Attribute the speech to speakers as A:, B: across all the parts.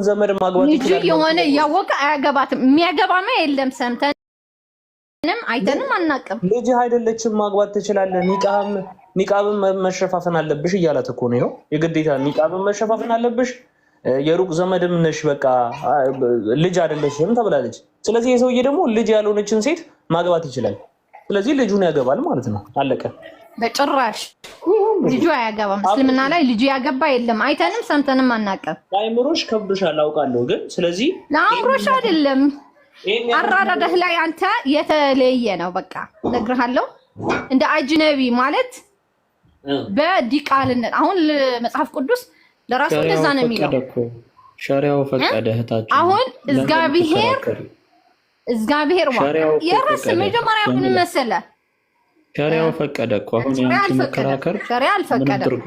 A: ዘመድ ማግባት
B: ይችላል። የሆነ ያወቀ አያገባትም። የሚያገባማ የለም። ሰምተንም አይተንም አናውቅም።
A: ልጅ አይደለችም ማግባት ትችላለህ። ኒቃብን መሸፋፈን አለብሽ እያላት እኮ ነው። የግዴታ ኒቃብን መሸፋፈን አለብሽ። የሩቅ ዘመድም ነሽ፣ በቃ ልጅ አይደለሽም ተብላለች። ስለዚህ የሰውዬ ደግሞ ልጅ ያልሆነችን ሴት ማግባት ይችላል። ስለዚህ ልጁን ያገባል ማለት ነው። አለቀ።
B: በጭራሽ ልጁ አያገባም። እስልምና ላይ ልጁ ያገባ የለም። አይተንም ሰምተንም አናውቅም።
A: ለአእምሮሽ ከብዶሻል አውቃለሁ፣ ግን ስለዚህ
B: ለአእምሮሽ አይደለም አራዳዳህ ላይ አንተ የተለየ ነው። በቃ እነግርሃለሁ። እንደ አጅነቢ ማለት በዲቃልነት አሁን መጽሐፍ ቅዱስ ለራሱ እንደዛ ነው የሚለው።
C: ሸሪዓው ፈቀደ። እህታችን
B: አሁን እግዚአብሔር የራስ መጀመሪያ ምን መሰለህ?
C: ሸሪዓው ፈቀደ እኮ። አሁን ያንቺ መከራከር
B: ሸሪዓ አልፈቀደም።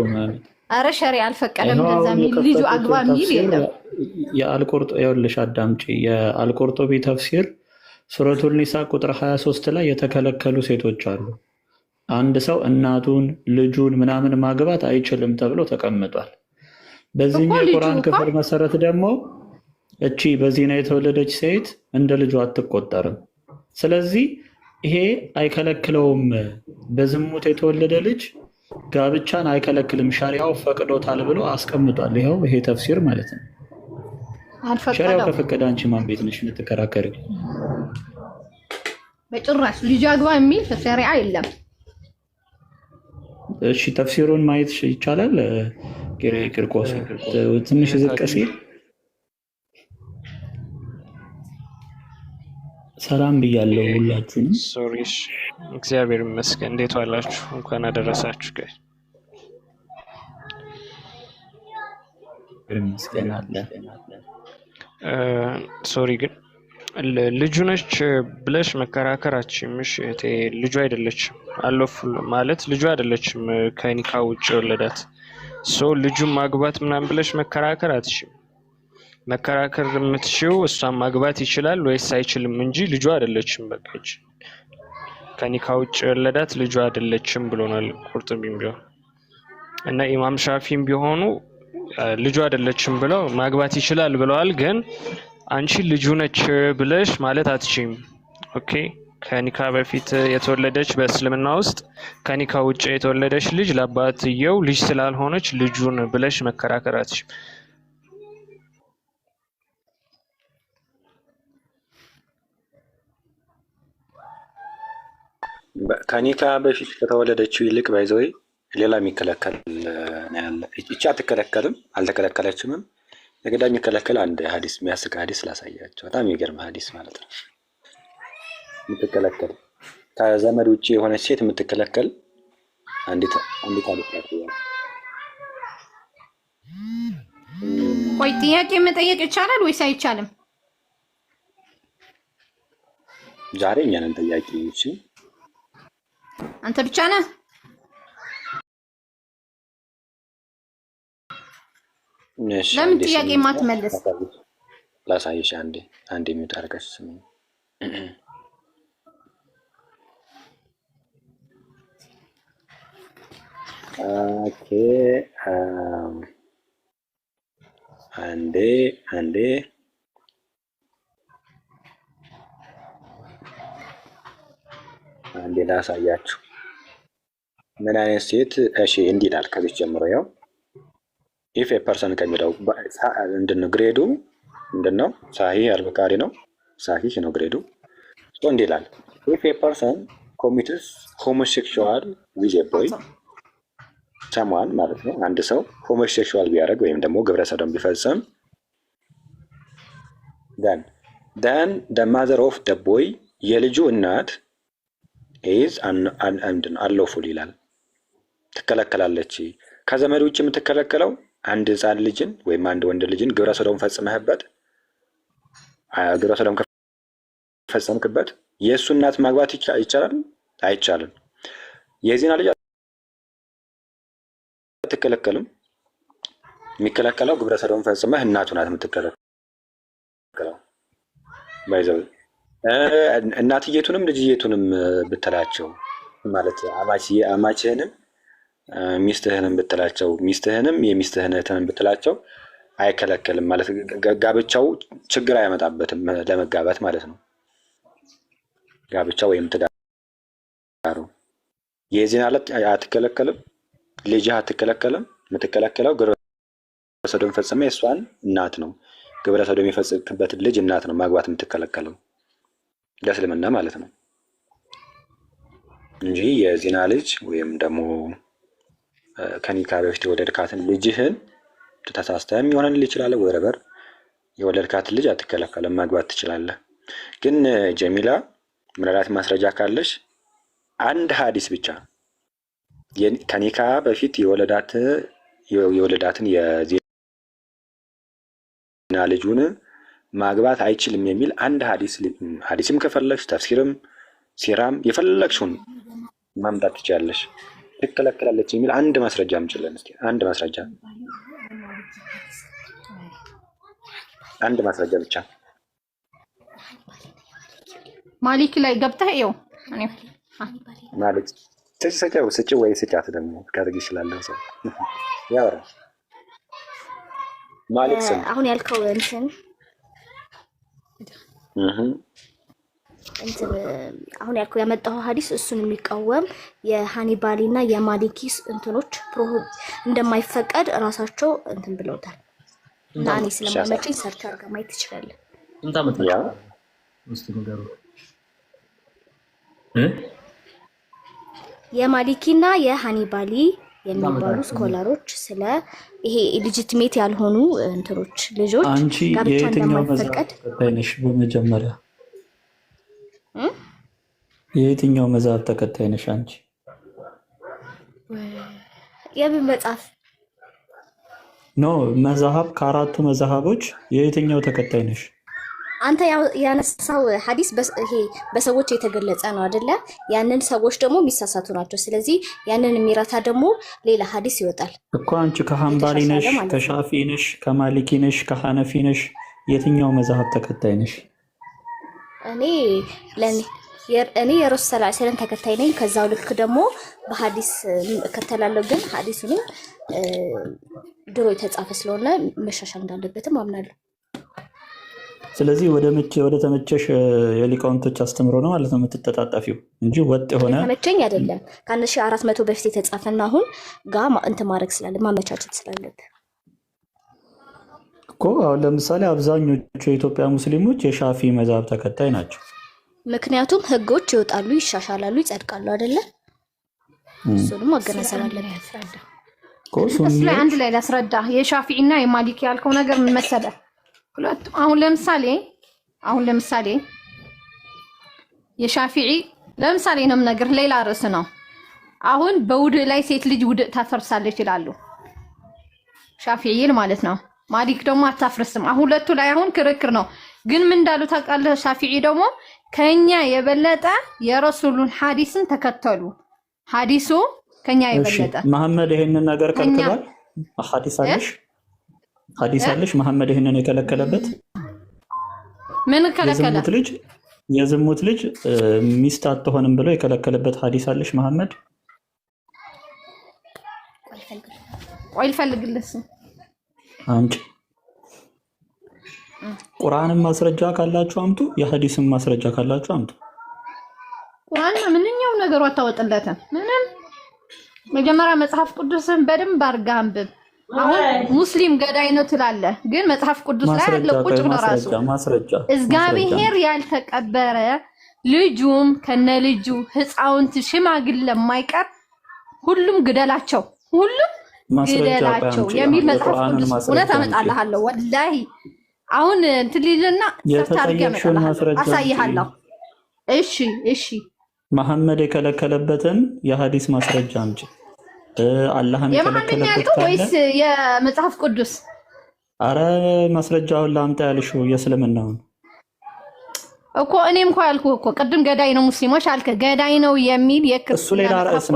B: አረ ሸሪዓ አልፈቀደም። እንደዛ የሚል ልጁ አግባ የሚል የለም።
C: የአልቁርጦ ይኸውልሽ አዳምጪ። የአልቁርጦቢ ተፍሲር ሱረቱል ኒሳ ቁጥር 23 ላይ የተከለከሉ ሴቶች አሉ። አንድ ሰው እናቱን ልጁን ምናምን ማግባት አይችልም ተብሎ ተቀምጧል። በዚህኛው የቁርአን ክፍል መሰረት ደግሞ እቺ በዚና የተወለደች ሴት እንደ ልጁ አትቆጠርም። ስለዚህ ይሄ አይከለክለውም። በዝሙት የተወለደ ልጅ ጋብቻን አይከለክልም፣ ሸሪዓው ፈቅዶታል ብሎ አስቀምጧል። ይሄ ተፍሲር ማለት ነው። ሸሪዓው ከፈቀደ አንቺ ማን ቤት ነሽ የምትከራከሪ?
B: በጭራሽ ልጅ አግባ የሚል ሸሪዓ የለም።
C: እሺ ተፍሲሩን ማየት ይቻላል? ቂርቆስ ትንሽ ዝቅ ሲል ሰላም ብያለሁ ሁላችሁንም።
D: ሶሪሽ እግዚአብሔር ይመስገን። እንዴት ዋላችሁ? እንኳን አደረሳችሁ። ጋር ሶሪ ግን ልጁ ነች ብለሽ መከራከራችን ምሽ ልጁ አይደለችም አለፉ ማለት ልጁ አይደለችም ከኒካ ውጭ ወለዳት ልጁን ማግባት ምናምን ብለሽ መከራከር አትችይም። መከራከር የምትችይው እሷን ማግባት ይችላል ወይስ አይችልም እንጂ ልጁ አይደለችም። በቃች ከኒካ ውጭ ወለዳት ልጁ አይደለችም ብሎናል ቁርጡቢም ቢሆን እና ኢማም ሻፊም ቢሆኑ ልጁ አይደለችም ብለው ማግባት ይችላል ብለዋል። ግን አንቺ ልጁ ነች ብለሽ ማለት አትችይም። ኦኬ ከኒካ በፊት የተወለደች በእስልምና ውስጥ ከኒካ ውጭ የተወለደች ልጅ ለአባትየው ልጅ ስላልሆነች ልጁን ብለሽ መከራከር አትችይም።
E: ከኒካ በፊት ከተወለደችው ይልቅ ባይዘው ሌላ የሚከለከል ያለ እቺ አትከለከልም፣ አልተከለከለችምም። ለገዳ የሚከለከል አንድ ሐዲስ የሚያስቅ ሐዲስ ላሳያቸው። በጣም የሚገርም ሐዲስ ማለት ነው። የምትከለከል ከዘመድ ውጪ የሆነች ሴት የምትከለከል አንዲት አልፋት ነው።
B: ቆይ ጥያቄ መጠየቅ ይቻላል ወይስ አይቻልም?
E: ዛሬ እኛ ነን ጠያቂዎች።
B: አንተ ብቻ ነህ? ለምን ጥያቄ ማትመለስ?
E: ላሳይሽ አንዴ የሚታረቀሽ ስም ኦኬ አንዴ ላሳያችሁ ምን አይነት ሴት። እሺ እንዲህ ይላል ከዚህ ጀምሮ ያው ኢፍ ኤ ፐርሰን ከሚለው ምንድነው ግሬዱ ምንድነው? ሳሂህ አልቡኻሪ ነው። ሳሂህ ነው ግሬዱ። እንዲህ ይላል ኢፍ ኤ ፐርሰን ኮሚትስ ሆሞሴክሹዋል ዊዝ ኤ ቦይ ሰማን ማለት ነው። አንድ ሰው ሆሞሴክሹዋል ቢያደርግ ወይም ደግሞ ግብረ ሰዶም ቢፈጽም then the mother of the boy የልጁ እናት is unlawful ይላል፣ ትከለከላለች። ከዘመድ ውጭ የምትከለከለው አንድ ህፃን ልጅን ወይም አንድ ወንድ ልጅን ግብረ ሰዶም ፈጽመህበት ግብረ ሰዶም ከፈጸምክበት የእሱ እናት ማግባት ይቻላል? አይቻልም። የዚህና ልጅ አትከለከልም። የሚከለከለው ግብረ ሰዶም ፈጽመህ እናቱ ናት የምትከለከለው። ባይዘው እናትየቱንም ልጅየቱንም ብትላቸው ማለት አማችህንም ሚስትህንም ብትላቸው ሚስትህንም የሚስትህን እህትህን ብትላቸው አይከለከልም ማለት ጋብቻው ችግር አያመጣበትም ለመጋባት ማለት ነው። ጋብቻ ወይም ትዳሩ የዚህን አለት አትከለከልም፣ ልጅህ አትከለከልም። የምትከለከለው ግብረ ሰዶም ፈጽመ የእሷን እናት ነው። ግብረ ሰዶም የፈጸምክበትን ልጅ እናት ነው ማግባት የምትከለከለው ለእስልምና ማለት ነው እንጂ የዚና ልጅ ወይም ደግሞ ከኒካ በፊት የወለድካትን ልጅህን ተሳስተህም ይሆናል ይችላል ወረበር የወለድካትን ልጅ አትከለከልም፣ ማግባት ትችላለህ። ግን ጀሚላ ምናልባት ማስረጃ ካለሽ አንድ ሐዲስ ብቻ ከኒካ በፊት የወለዳትን የዚና ልጁን ማግባት አይችልም የሚል አንድ ሐዲስም ከፈለግሽ ተፍሲርም ሲራም የፈለግሽውን ማምጣት ትችላለሽ። ትከለከላለች የሚል አንድ ማስረጃ አምጪልን እስኪ። አንድ ማስረጃ ብቻ
B: ማሊክ ላይ ገብተህ ይኸው
E: ማለት ስጭ ወይ ስጫት ደግሞ ካደርግ ይችላል ሰው ያወራ ማሊክ ስም
F: አሁን ያልከው እንትን አሁን ያልከው ያመጣው ሐዲስ እሱን የሚቃወም የሃኒባሊ እና የማሊኪስ እንትኖች እንደማይፈቀድ ራሳቸው እንትን ብለውታል። እና እኔ ስለማመጪኝ ሰርች አድርገህ ማየት ትችላለህ።
A: እንታመጣ ውስጥ ነገሩ
F: የማሊኪና የሃኒባሊ የሚባሉ ስኮላሮች ስለ ይሄ ሌጂቲሜት ያልሆኑ እንትኖች ልጆች ጋብቻ እንደማይፈቀድ
C: ነሽ። በመጀመሪያ የየትኛው መጽሐፍ ተከታይ ነሽ አንቺ?
F: የምን መጽሐፍ
C: ኖ መጽሐፍ ከአራቱ መጽሐፎች የየትኛው ተከታይ ነሽ?
F: አንተ ያነሳው ሐዲስ ይሄ በሰዎች የተገለጸ ነው አይደለ? ያንን ሰዎች ደግሞ የሚሳሳቱ ናቸው። ስለዚህ ያንን የሚረታ ደግሞ ሌላ ሐዲስ ይወጣል
C: እኮ። አንቺ ከሐንባሊ ነሽ፣ ከሻፊ ነሽ፣ ከማሊኪ ነሽ፣ ከሐነፊ ነሽ። የትኛው መጽሐፍ ተከታይ ነሽ?
F: እኔ የረሱል ሰለላሁ ዐለይሂ ወሰለም ተከታይ ነኝ። ከዛው ልክ ደግሞ በሐዲስ እከተላለሁ። ግን ሐዲሱንም ድሮ የተጻፈ ስለሆነ መሻሻል እንዳለበትም አምናለሁ።
C: ስለዚህ ወደ ተመቸሽ የሊቃውንቶች አስተምሮ ነው ማለት ነው የምትተጣጣፊው እንጂ ወጥ የሆነ
F: ተመቸኝ አይደለም። ከ1400 በፊት የተጻፈና አሁን ጋር እንትን ማድረግ ስላለ ማመቻቸት ስላለብህ
C: እኮ። አሁን ለምሳሌ አብዛኞቹ የኢትዮጵያ ሙስሊሞች የሻፊ መዝሀብ ተከታይ ናቸው።
F: ምክንያቱም ህጎች ይወጣሉ፣ ይሻሻላሉ፣ ይጸድቃሉ አይደለ? እሱንም ማገናዘብ አለብን።
B: እሱ ላይ አንድ ላይ ላስረዳ። የሻፊዒ እና የማሊኪ ያልከው ነገር ምን መሰለህ? ሁለቱም አሁን ለምሳሌ የሻፊዒ ለምሳሌ ነው ነገር ሌላ ርዕስ ነው። አሁን በውድእ ላይ ሴት ልጅ ውድእ ታፈርሳለች ይላሉ ሻፊዒ ማለት ነው። ማሊክ ደግሞ አታፍርስም። አሁን ሁለቱ ላይ አሁን ክርክር ነው። ግን ምን እንዳሉ ታውቃለህ? ሻፊዒ ደግሞ ከኛ የበለጠ የረሱሉን ሐዲስን ተከተሉ። ሐዲሱ ከኛ የበለጠ
C: መሐመድ ይሄንን ነገር ከልክሏል። ሐዲስ አለሽ መሐመድ ይሄንን የከለከለበት?
B: ምን ከለከለ?
C: የዝሙት ልጅ ሚስት አትሆንም ብሎ የከለከለበት ሐዲስ አለሽ መሐመድ?
B: ቆይ ልፈልግልህ።
C: አንቺ ቁርአንን ማስረጃ ካላችሁ አምጡ፣ የሐዲስን ማስረጃ ካላችሁ አምጡ።
B: ቁርአን ምንኛው ነገሩ አታወጥለትም። ምንም መጀመሪያ መጽሐፍ ቅዱስን በደንብ አድርገህ አንብብ። አሁን ሙስሊም ገዳይ ነው ትላለህ፣ ግን መጽሐፍ ቅዱስ ላይ ያለ ቁጭ ብሎ ራሱ እግዚአብሔር ያልተቀበረ ልጁም ከነ ልጁ ህፃውንት ሽማግሌ ለማይቀር ሁሉም ግደላቸው፣ ሁሉም ግደላቸው የሚል መጽሐፍ ቅዱስ እውነት አመጣልሃለሁ። ወላሂ አሁን እንትን ሊልና ሰርታርገ አሳይሃለሁ። እሺ
C: መሐመድ የከለከለበትን የሐዲስ ማስረጃ አምጪ። አላህም የከለከለበት
B: ወይስ የመጽሐፍ ቅዱስ?
C: አረ ማስረጃውን ላምጣ ያልሽው የእስልምናውን
B: እኮ እኔም እኮ ያልኩህ እኮ ቅድም ገዳይ ነው ሙስሊሞች አልከ። ገዳይ ነው የሚል
C: እሱ ሌላ ርዕስ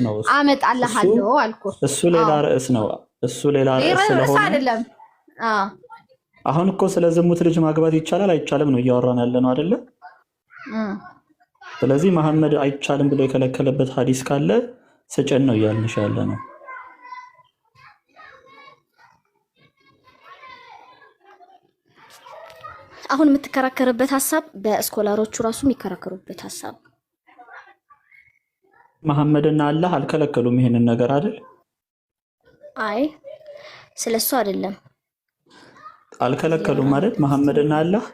C: ነው።
B: አመጣልሃለሁ አልኩህ።
C: እሱ ሌላ ርዕስ ነው። ስለሆነ
B: አይደለም።
C: አሁን እኮ ስለ ዝሙት ልጅ ማግባት ይቻላል አይቻልም ነው እያወራን ያለ ነው አይደለ? ስለዚህ መሐመድ አይቻልም ብሎ የከለከለበት ሐዲስ ካለ ስጨን ነው እያልንሽ ያለ ነው።
F: አሁን የምትከራከርበት ሀሳብ በስኮላሮቹ ራሱ የሚከራከሩበት ሀሳብ
C: መሐመድና አላህ አልከለከሉም ይሄንን ነገር አይደል?
F: አይ ስለሱ አይደለም
C: አልከለከሉም አይደል? መሐመድና አላህ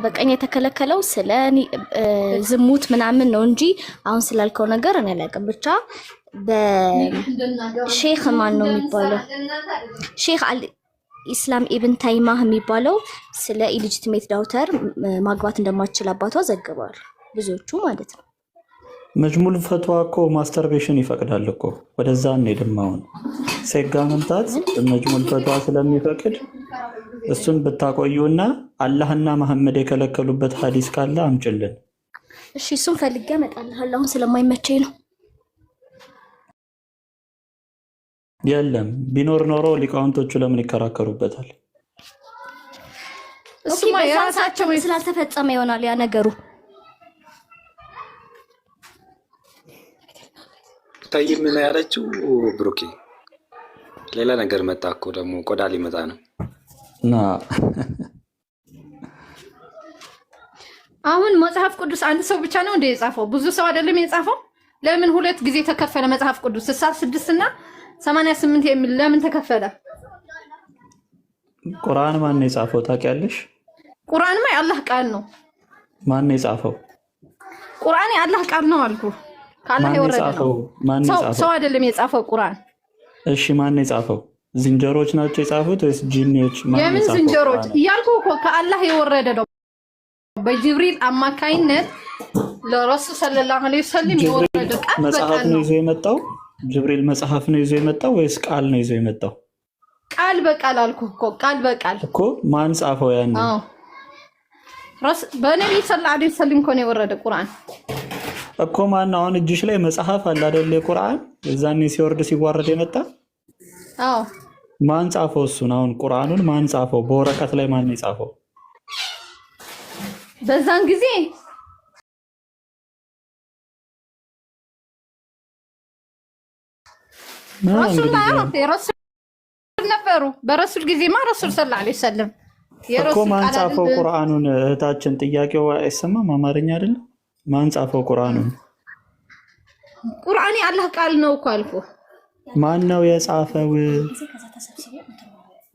F: በቀኝ የተከለከለው ስለ ዝሙት ምናምን ነው እንጂ አሁን ስላልከው ነገር እኔ አላውቅም። ብቻ በሼክ ማን ነው የሚባለው ሼክ ኢስላም ኢብን ታይማህ የሚባለው ስለ ኢሊጂቲሜት ዳውተር ማግባት እንደማትችል አባቷ ዘግበዋል። ብዙዎቹ ማለት ነው።
C: መጅሙል ፈትዋ እኮ ማስተርቤሽን ይፈቅዳል እኮ። ወደዛ እንሄድም። አሁን ሴጋ መምታት መጅሙል ፈትዋ ስለሚፈቅድ እሱን ብታቆዩና አላህና መሐመድ የከለከሉበት ሐዲስ ካለ አምጭልን።
F: እሺ እሱን ፈልጌ እመጣልሃለሁ። አሁን ስለማይመቸኝ ነው።
C: የለም ቢኖር ኖሮ ሊቃውንቶቹ ለምን ይከራከሩበታል?
F: እሱማ የራሳቸው ስላልተፈጸመ ይሆናል ያ ነገሩ።
E: ታይ ምን ያለችው ብሩኬ? ሌላ ነገር መጣ እኮ ደግሞ ቆዳ ሊመጣ ነው።
B: አሁን መጽሐፍ ቅዱስ አንድ ሰው ብቻ ነው እንደ የጻፈው? ብዙ ሰው አይደለም የጻፈው? ለምን ሁለት ጊዜ ተከፈለ መጽሐፍ ቅዱስ? 66 እና 88 የሚል ለምን ተከፈለ?
C: ቁርአን ማን ነው የጻፈው ታውቂያለሽ?
B: ቁርአንማ የአላህ ቃል ነው።
C: ማን ነው የጻፈው?
B: ቁርአን የአላህ ቃል ነው አልኩ። ካላህ የወረደ ነው። ሰው አይደለም የጻፈው ቁርአን። እሺ
C: ማን ነው የጻፈው? ዝንጀሮች ናቸው የጻፉት ወይስ ጂኒዎች?
B: የምን ዝንጀሮች እያልኩ እኮ ከአላህ የወረደ ነው። በጅብሪል አማካይነት ለረሱል ሰለላሁ ዐለይሂ ወሰለም የወረደ ቃል
C: መጽሐፍ ነው ይዞ የመጣው። ጅብሪል መጽሐፍ ነው ይዞ የመጣው ወይስ ቃል ነው ይዞ የመጣው?
B: ቃል በቃል አልኩ እኮ። ቃል በቃል
C: እኮ ማን ጻፈው ያን?
B: በነብዩ ሰለላሁ ዐለይሂ ወሰለም እኮ ነው የወረደ ቁርአን
C: እኮ። ማን አሁን እጅሽ ላይ መጽሐፍ አለ አይደል? የቁርአን የዛኔ ሲወርድ ሲዋረድ የመጣ
B: አዎ።
C: ማን ጻፈው እሱን? አሁን ቁርአኑን ማን ጻፈው? በወረቀት ላይ ማን የጻፈው?
B: በዛን ጊዜ ረሱል ነበሩ። በረሱል ጊዜማ ረሱል ሰለላሁ ዐለይሂ ወሰለም
C: እኮ ማን ጻፈው ቁርአኑን? እህታችን ጥያቄው አይሰማም? አማርኛ አይደለም? ማን ጻፈው ቁርአኑን?
B: ቁርአን የአላህ ቃል ነው እኮ አልኩ።
C: ማን ነው የጻፈው?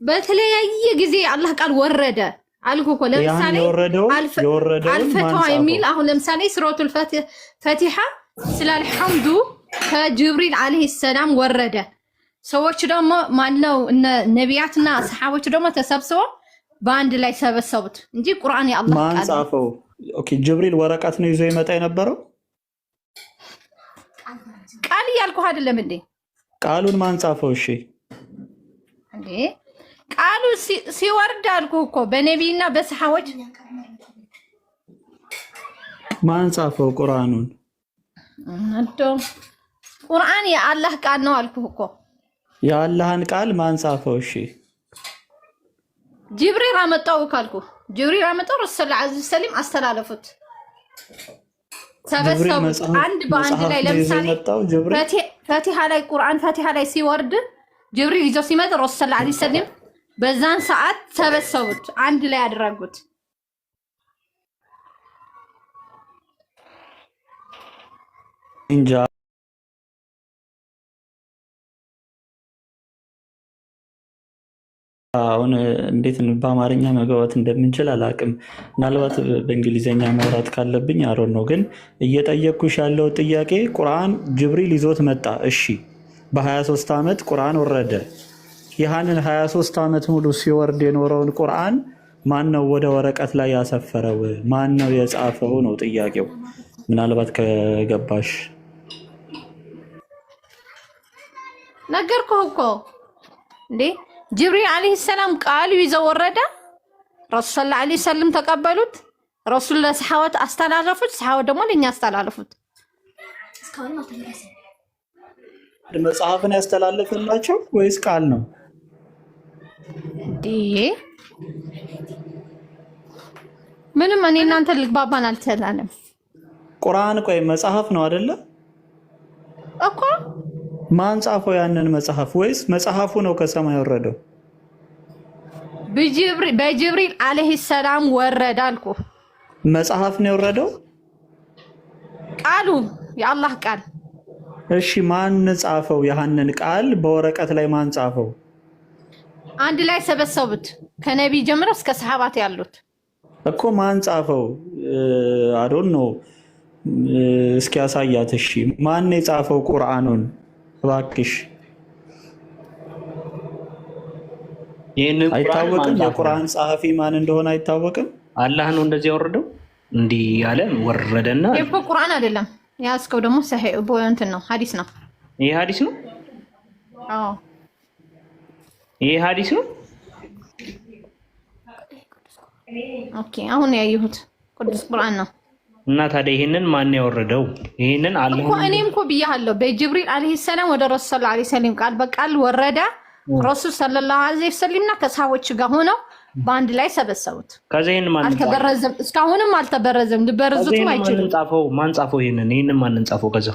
B: በተለያየ ጊዜ አላህ ቃል ወረደ አልኩ እኮ። ለምሳሌ አልፈትዋ የሚል አሁን ለምሳሌ ሱረቱል ፈቲሃ ስለ አልሐምዱ ከጅብሪል አለይሂ ሰላም ወረደ። ሰዎች ደግሞ ማነው ነቢያትና ሰሃቦች ደግሞ ተሰብስበው በአንድ ላይ ሰበሰቡት እንጂ ቁርአን የአላህ ቃል።
C: ማን ጻፈው? ኦኬ ጅብሪል ወረቀት ነው ይዞ የመጣ የነበረው?
B: ቃል እያልኩ አይደለም እንዴ?
C: ቃሉን ማን ጻፈው? እሺ
B: እንዴ ቃሉ ሲወርድ አልኩ እኮ በነቢይና በሰሃቦች።
C: ማን ጻፈው ቁርአኑን?
B: ቁርአን የአላህ ቃል ነው አልኩ እኮ።
C: የአላህን ቃል ማን ጻፈው? እሺ
B: ጅብሪል አመጣው ካልኩ ጅብሪል አመጣው ረሱል ሰለላሁ ዐለይሂ ወሰለም አስተላለፉት። ሰበሰቡ አንድ በአንድ ላይ። ለምሳሌ ፈቲሃ ላይ ቁርአን ፈቲሃ ላይ ሲወርድ ጅብሪል ይዞ ሲመጣ ረሱል ሰለላሁ ዐለይሂ ወሰለም በዛን ሰዓት ሰበሰቡት፣ አንድ ላይ አደረጉት።
C: እንጃ አሁን እንዴት በአማርኛ መግባባት እንደምንችል አላውቅም። ምናልባት በእንግሊዝኛ ማውራት ካለብኝ አሮን ነው። ግን እየጠየቅኩሽ ያለው ጥያቄ ቁርአን ጅብሪል ይዞት መጣ። እሺ በ23 ዓመት ቁርአን ወረደ። ይህንን 23 ዓመት ሙሉ ሲወርድ የኖረውን ቁርአን ማን ነው ወደ ወረቀት ላይ ያሰፈረው? ማን ነው የጻፈው ነው ጥያቄው። ምናልባት ከገባሽ
B: ነገርኩህ እኮ እንዴ። ጅብሪል አለይሂ ሰላም ቃሉ ይዘው ወረደ። ረሱል ሰለላሁ ዐለይሂ ወሰለም ተቀበሉት። ረሱል ለሰሃቦት አስተላለፉት። ሰሃቦት ደግሞ ለኛ አስተላለፉት።
C: መጽሐፍን ያስተላለፈላቸው ወይስ ቃል ነው?
B: ምንም እኔ እናንተ ልግባባን አልተላለም።
C: ቁርአን ቆይ መጽሐፍ ነው አይደለ
B: እኮ።
C: ማን ጻፈው ያንን መጽሐፍ? ወይስ መጽሐፉ ነው ከሰማይ ወረደው?
B: በጅብሪል አለይሂ ሰላም ወረደ አልኩ።
C: መጽሐፍ ነው የወረደው
B: ቃሉ የአላህ ቃል።
C: እሺ ማን ጻፈው? ያንን ቃል በወረቀት ላይ ማን ጻፈው?
B: አንድ ላይ ሰበሰቡት ከነቢ ጀምሮ እስከ ሰሃባት ያሉት
C: እኮ ማን ጻፈው? አዶን ነው። እስኪ ያሳያት። እሺ ማን የጻፈው ቁርአኑን እባክሽ? አይታወቅም። የቁርአን ጸሐፊ ማን እንደሆነ አይታወቅም።
A: አላህ ነው እንደዚህ ያወረደው። እንዲህ ያለ ወረደና
B: ይሄ ቁርአን አይደለም። ያስከው ደግሞ ሰሂህ እንትን ነው፣ ሐዲስ ነው።
A: ይሄ ሐዲስ ነው።
B: አዎ
A: ይሄ ሐዲስ ነው።
B: ኦኬ አሁን ያየሁት ቅዱስ ቁርአን ነው።
A: እና ታዲያ ይሄንን ማን ያወረደው? ይሄንን አላህ
B: እኮ እኔም እኮ ብያለሁ። በጅብሪል አለይሂ ሰላም ወደ ረሱል ሰለላሁ ዐለይሂ ወሰለም ቃል በቃል ወረደ። ረሱል ሰለላሁ ዐለይሂ ወሰለምና ከሰሃቦች ጋር ሆነው በአንድ ላይ ሰበሰቡት። ከዛ ይሄን ማን አልተበረዘም፣ እስካሁንም አልተበረዘም። ልበረዙትም አይችልም።
A: ማን ጻፈው? ይሄንን ማን ጻፈው? ከዛ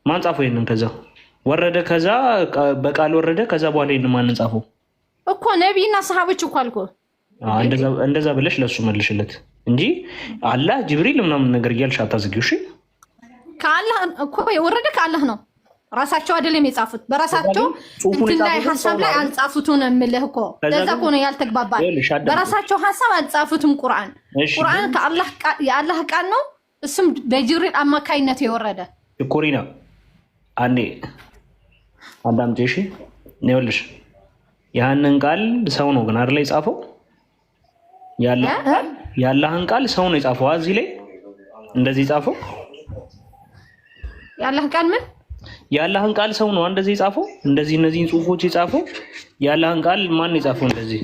A: ማን ጻፈው? ይሄንን ከዛ ወረደ። ከዛ በቃል ወረደ። ከዛ በኋላ ይሄንን ማን ጻፈው?
B: እኮ ነብይና ሰሃቦች እኮ አልኩ።
A: እንደዛ ብለሽ ለሱ መልሽለት እንጂ አላህ ጅብሪል ምናምን ነገር እያልሽ አታዝጊው። እሺ
B: ከአላህ እኮ የወረደ ከአላህ ነው። ራሳቸው አይደለም የጻፉት። በራሳቸው እንትን ላይ ሐሳብ ላይ አልጻፉትም ነው የምልህ እኮ። ለዛ እኮ ነው ያልተግባባል። በራሳቸው ሐሳብ አልጻፉትም። ቁርአን ከአላህ የአላህ ቃል ነው። እሱም በጅብሪል አማካይነት የወረደ
A: ኮሪና አንዴ አዳምጪ። እሺ ይኸውልሽ ያንን ቃል ሰው ነው ግን አይደል የጻፈው? ያላህን ቃል ሰው ነው የጻፈው። እዚህ ላይ እንደዚህ ጻፈው።
B: ያላህ ቃል ምን?
A: ያላህን ቃል ሰው ነው እንደዚህ የጻፈው። እንደዚህ እነዚህን ጽሁፎች የጻፈው ያላህን ቃል ማን የጻፈው? እንደዚህ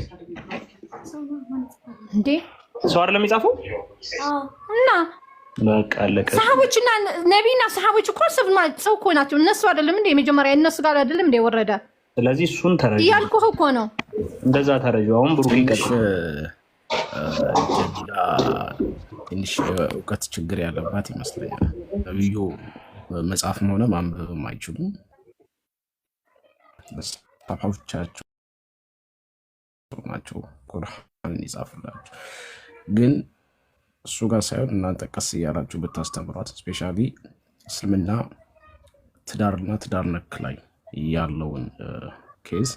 B: እንዴ
A: ሰው አይደለም የጻፈው?
B: እና
A: በቃ አለቀ።
B: ሰሃቦችና ነብይና ሰሃቦች እኮ ሰው እኮ ናቸው። እነሱ አይደለም እንዴ መጀመሪያ እነሱ ጋር አይደለም እንዴ ወረደ?
A: ስለዚህ እሱን ተረጅ
B: እያልኩህ እኮ ነው።
A: እንደዛ ተረጅ። አሁን ብሩክ ይቀጥል።
G: ትንሽ እውቀት ችግር ያለባት ይመስለኛል። ነብዩ መጽሐፍም ሆነ ማንበብም አይችሉም። ሰሃቦቻቸው ናቸው ቁርአንን ይጻፉላቸው። ግን እሱ ጋር ሳይሆን እናንተ ቀስ እያላችሁ ብታስተምሯት፣ ስፔሻሊ እስልምና ትዳርና ትዳር ነክ ላይ ያለውን ኬዝ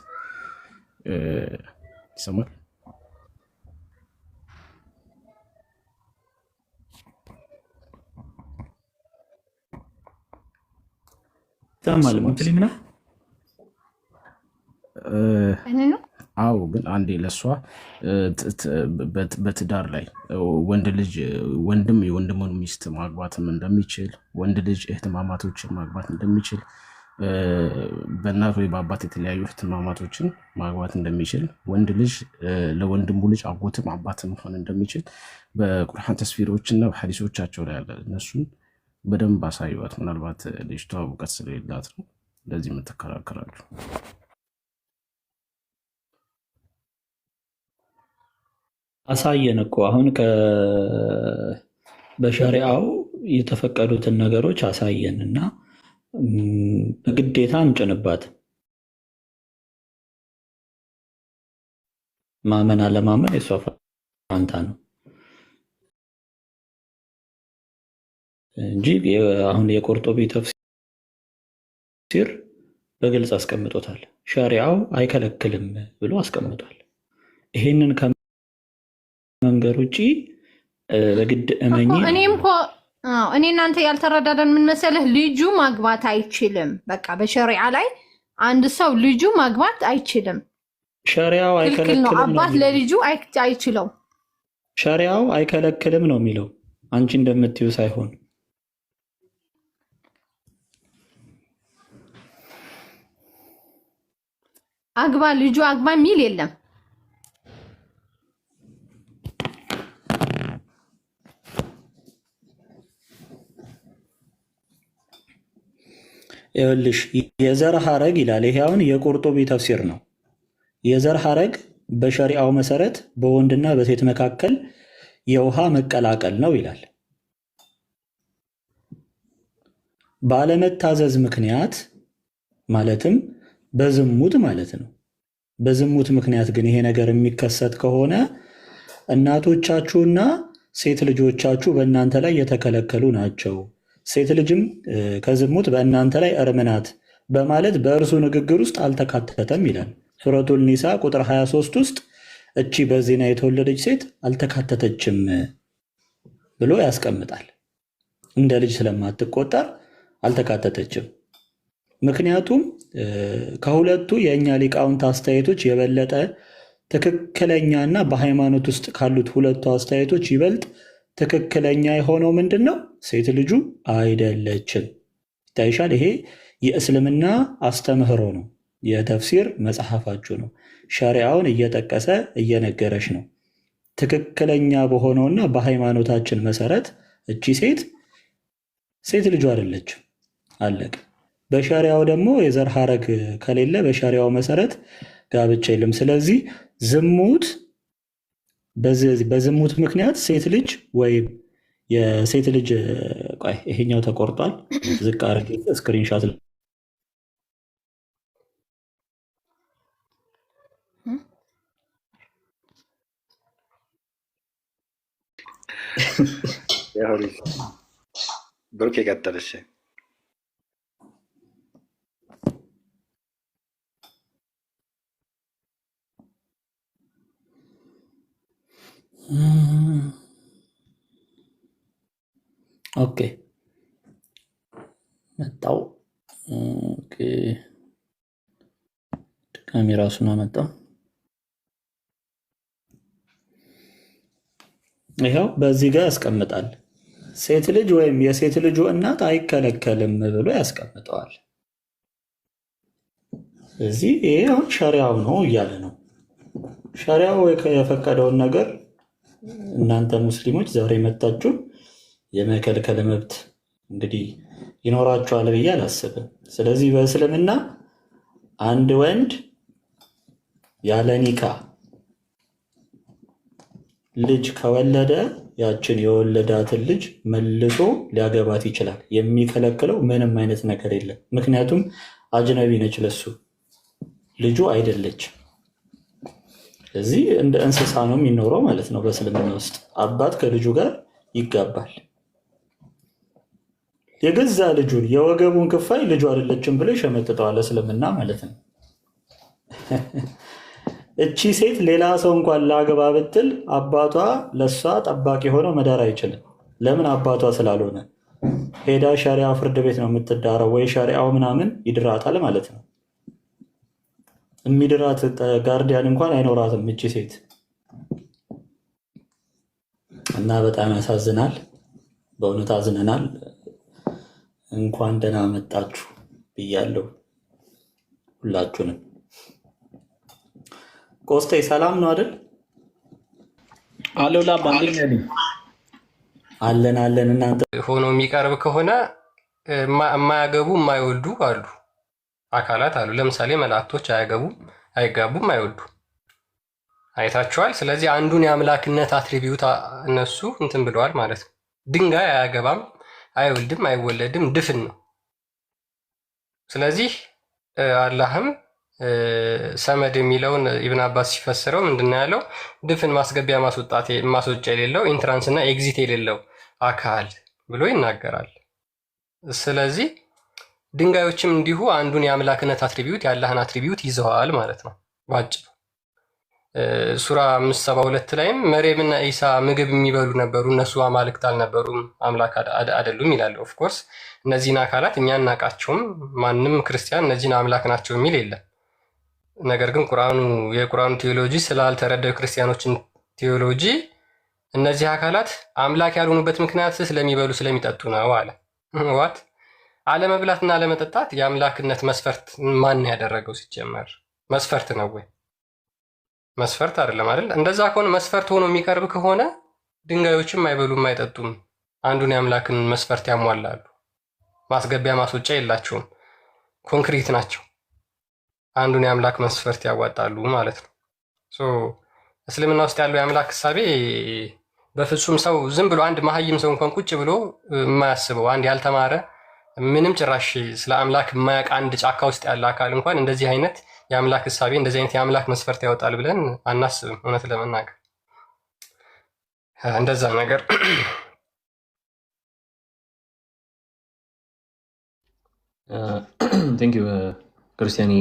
G: ይሰማል። አዎ ግን አንዴ ለሷ በትዳር ላይ ወንድ ልጅ ወንድም የወንድሙን ሚስት ማግባትም እንደሚችል፣ ወንድ ልጅ እህትማማቶችን ማግባት እንደሚችል፣ በእናት ወይ በአባት የተለያዩ እህትማማቶችን ማግባት እንደሚችል፣ ወንድ ልጅ ለወንድሙ ልጅ አጎትም አባትም መሆን እንደሚችል በቁርአን ተስፊሮችና በሐዲሶቻቸው ላይ ያለ እነሱን በደንብ አሳዩዋት። ምናልባት ልጅቷ እውቀት ስለሌላት ነው እንደዚህ የምትከራከራችሁ።
C: አሳየን እኮ አሁን በሸሪዓው የተፈቀዱትን ነገሮች አሳየን እና በግዴታ እንጭንባት። ማመን አለማመን የሷ ፋንታ ነው እንጂ አሁን የቁርጡቢ ተፍሲር በግልጽ አስቀምጦታል። ሸሪዓው አይከለክልም ብሎ አስቀምጧል። ይሄንን መንገድ ውጪ በግድ እመኚ።
B: እኔም እኮ እኔ እናንተ ያልተረዳዳን ምን መሰለህ፣ ልጁ ማግባት አይችልም። በቃ በሸሪዓ ላይ አንድ ሰው ልጁ ማግባት አይችልም።
C: ሸሪዓው አይከለክልም ነው።
B: አባት ለልጁ አይችለው።
C: ሸሪዓው አይከለክልም ነው የሚለው፣ አንቺ እንደምትዩ ሳይሆን።
B: አግባ ልጁ አግባ የሚል የለም።
C: ይኸውልሽ የዘር ሐረግ ይላል። ይሄ አሁን የቁርጡቢ ተፍሲር ነው። የዘር ሐረግ በሸሪዓው መሰረት በወንድና በሴት መካከል የውሃ መቀላቀል ነው ይላል። ባለመታዘዝ ምክንያት ማለትም በዝሙት ማለት ነው። በዝሙት ምክንያት ግን ይሄ ነገር የሚከሰት ከሆነ እናቶቻችሁና ሴት ልጆቻችሁ በእናንተ ላይ የተከለከሉ ናቸው፣ ሴት ልጅም ከዝሙት በእናንተ ላይ እርም ናት በማለት በእርሱ ንግግር ውስጥ አልተካተተም ይላል። ሱረቱል ኒሳ ቁጥር 23 ውስጥ እቺ በዜና የተወለደች ሴት አልተካተተችም ብሎ ያስቀምጣል። እንደ ልጅ ስለማትቆጠር አልተካተተችም። ምክንያቱም ከሁለቱ የእኛ ሊቃውንት አስተያየቶች የበለጠ ትክክለኛና በሃይማኖት ውስጥ ካሉት ሁለቱ አስተያየቶች ይበልጥ ትክክለኛ የሆነው ምንድን ነው? ሴት ልጁ አይደለችም። ይታይሻል። ይሄ የእስልምና አስተምህሮ ነው፣ የተፍሲር መጽሐፋችሁ ነው። ሸሪዓውን እየጠቀሰ እየነገረሽ ነው። ትክክለኛ በሆነውና በሃይማኖታችን መሰረት እቺ ሴት ልጁ አይደለችም። አለቀ። በሸሪዓው ደግሞ የዘር ሐረግ ከሌለ በሸሪዓው መሰረት ጋብቻ የለም። ስለዚህ በዝሙት ምክንያት ሴት ልጅ ወይም የሴት ልጅ ቆይ ይሄኛው ተቆርጧል። ዝቅ አድርጌ ስክሪንሻት
E: ብሩክ የቀጠልሽ
C: ኦኬ መጣው። ድጋሚ ራሱን አመጣው። ይኸው በዚህ ጋር ያስቀምጣል። ሴት ልጅ ወይም የሴት ልጁ እናት አይከለከልም ብሎ ያስቀምጠዋል። ስለዚህ ይሄ አሁን ሸሪዓው ነው እያለ ነው። ሸሪዓው የፈቀደውን ነገር እናንተ ሙስሊሞች ዛሬ መጣችሁ የመከልከል መብት እንግዲህ ይኖራችኋል ብዬ አላስብም። ስለዚህ በእስልምና አንድ ወንድ ያለ ኒካ ልጅ ከወለደ ያችን የወለዳትን ልጅ መልሶ ሊያገባት ይችላል። የሚከለክለው ምንም አይነት ነገር የለም። ምክንያቱም አጅነቢ ነች፣ ለሱ ልጁ አይደለችም። ስለዚህ እንደ እንስሳ ነው የሚኖረው ማለት ነው። በእስልምና ውስጥ አባት ከልጁ ጋር ይጋባል። የገዛ ልጁን የወገቡን ክፋይ ልጁ አይደለችም ብሎ ይሸመጥጠዋል እስልምና ማለት ነው። እቺ ሴት ሌላ ሰው እንኳን ላገባ ብትል አባቷ ለእሷ ጠባቂ ሆነው መዳር አይችልም። ለምን? አባቷ ስላልሆነ ሄዳ ሸሪያ ፍርድ ቤት ነው የምትዳረው፣ ወይ ሸሪያው ምናምን ይድራታል ማለት ነው። የሚድራት ጋርዲያን እንኳን አይኖራትም እቺ ሴት እና በጣም ያሳዝናል። በእውነት አዝነናል። እንኳን ደህና መጣችሁ ብያለሁ ሁላችሁንም። ቆስጤ ሰላም ነው አይደል?
A: አለው ላባ
C: አለን አለን። እናንተ
H: ሆኖ የሚቀርብ ከሆነ የማያገቡ የማይወልዱ አሉ አካላት አሉ። ለምሳሌ መላእክቶች አያገቡም፣ አይጋቡም፣ አይወልዱ አይታችኋል። ስለዚህ አንዱን የአምላክነት አትሪቢዩት እነሱ እንትን ብለዋል ማለት ነው። ድንጋይ አያገባም፣ አይወልድም፣ አይወለድም፣ ድፍን ነው። ስለዚህ አላህም ሰመድ የሚለውን ኢብን አባስ ሲፈስረው ምንድን ያለው? ድፍን ማስገቢያ ማስወጫ የሌለው ኢንትራንስ እና ኤግዚት የሌለው አካል ብሎ ይናገራል። ስለዚህ ድንጋዮችም እንዲሁ አንዱን የአምላክነት አትሪቢዩት የአላህን አትሪቢዩት ይዘዋል ማለት ነው ባጭሩ። ሱራ 572 ላይም መርየምና ኢሳ ምግብ የሚበሉ ነበሩ፣ እነሱ አማልክት አልነበሩም፣ አምላክ አይደሉም ይላል። ኦፍኮርስ እነዚህን አካላት እኛ እናውቃቸውም፣ ማንም ክርስቲያን እነዚህን አምላክ ናቸው የሚል የለም። ነገር ግን የቁርአኑ ቴዎሎጂ ስላልተረዳው ክርስቲያኖችን ቴዎሎጂ እነዚህ አካላት አምላክ ያልሆኑበት ምክንያት ስለሚበሉ ስለሚጠጡ ነው አለ። ዋት አለመብላትና አለመጠጣት የአምላክነት መስፈርት ማን ያደረገው? ሲጀመር መስፈርት ነው ወይ? መስፈርት አይደለም አይደል? እንደዛ ከሆነ መስፈርት ሆኖ የሚቀርብ ከሆነ ድንጋዮችም አይበሉም አይጠጡም፣ አንዱን የአምላክን መስፈርት ያሟላሉ። ማስገቢያ ማስወጫ የላቸውም፣ ኮንክሪት ናቸው። አንዱን የአምላክ መስፈርት ያዋጣሉ ማለት ነው። እስልምና ውስጥ ያለው የአምላክ እሳቤ በፍጹም ሰው ዝም ብሎ አንድ መሀይም ሰው እንኳን ቁጭ ብሎ የማያስበው አንድ ያልተማረ ምንም ጭራሽ ስለ አምላክ የማያውቅ አንድ ጫካ ውስጥ ያለ አካል እንኳን እንደዚህ አይነት የአምላክ እሳቤ እንደዚህ አይነት የአምላክ መስፈርት ያወጣል ብለን አናስብም። እውነት ለመናገር እንደዛ ነገር
A: ቴንክ ዩ ክርስቲያኒ።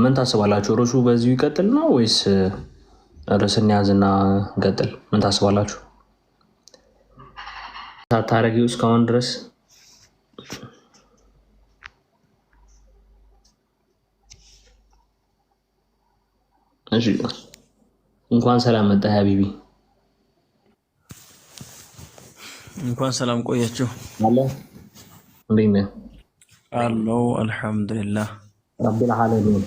A: ምን ታስባላችሁ? ርዕሱ በዚሁ ይቀጥል ነው ወይስ ርዕስ እንያዝና እንቀጥል? ምን ታስባላችሁ? ሳታረጊው እስካሁን ድረስ እሺ። እንኳን ሰላም መጣ ሀቢቢ።
I: እንኳን ሰላም ቆያችሁ።
A: አለ እንዴት ነህ?
I: አለው አልሐምዱሊላህ
A: ረቢል ዓለሚን።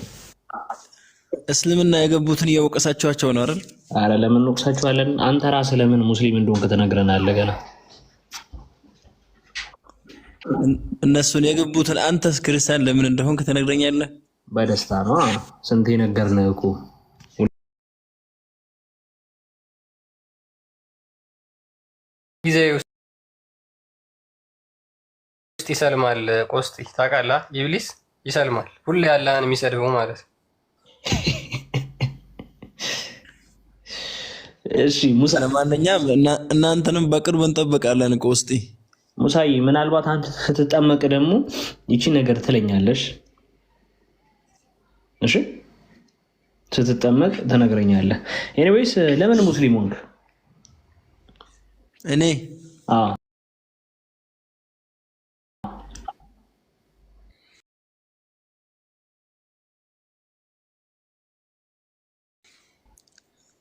I: እስልምና የገቡትን እየወቀሳችኋቸው ነው አይደል?
A: አረ ለምን እንወቅሳችኋለን? አንተ ራስህ ለምን ሙስሊም እንደሆንክ ትነግረናለህ ገና።
I: እነሱን የገቡትን አንተስ ክርስቲያን ለምን እንደሆንክ ትነግረኛለህ?
A: በደስታ ነው። ስንቴ ነገርንህ እኮ።
H: ጊዜ ውስጥ ይሰልማል። ቆስጢ ታውቃለህ? ኢብሊስ ይሰልማል። ሁሌ አላህን የሚሰድበው ማለት ነው።
A: እሺ ሙሳ፣
I: ለማንኛውም እናንተንም በቅርብ እንጠብቃለን። ቆስጢ
A: ሙሳዬ፣ ምናልባት አንተ ስትጠመቅ ደግሞ ይቺ ነገር ትለኛለሽ። እሺ ስትጠመቅ ትነግረኛለህ። ኤኒዌይስ ለምን ሙስሊም ሆንክ?
I: እኔ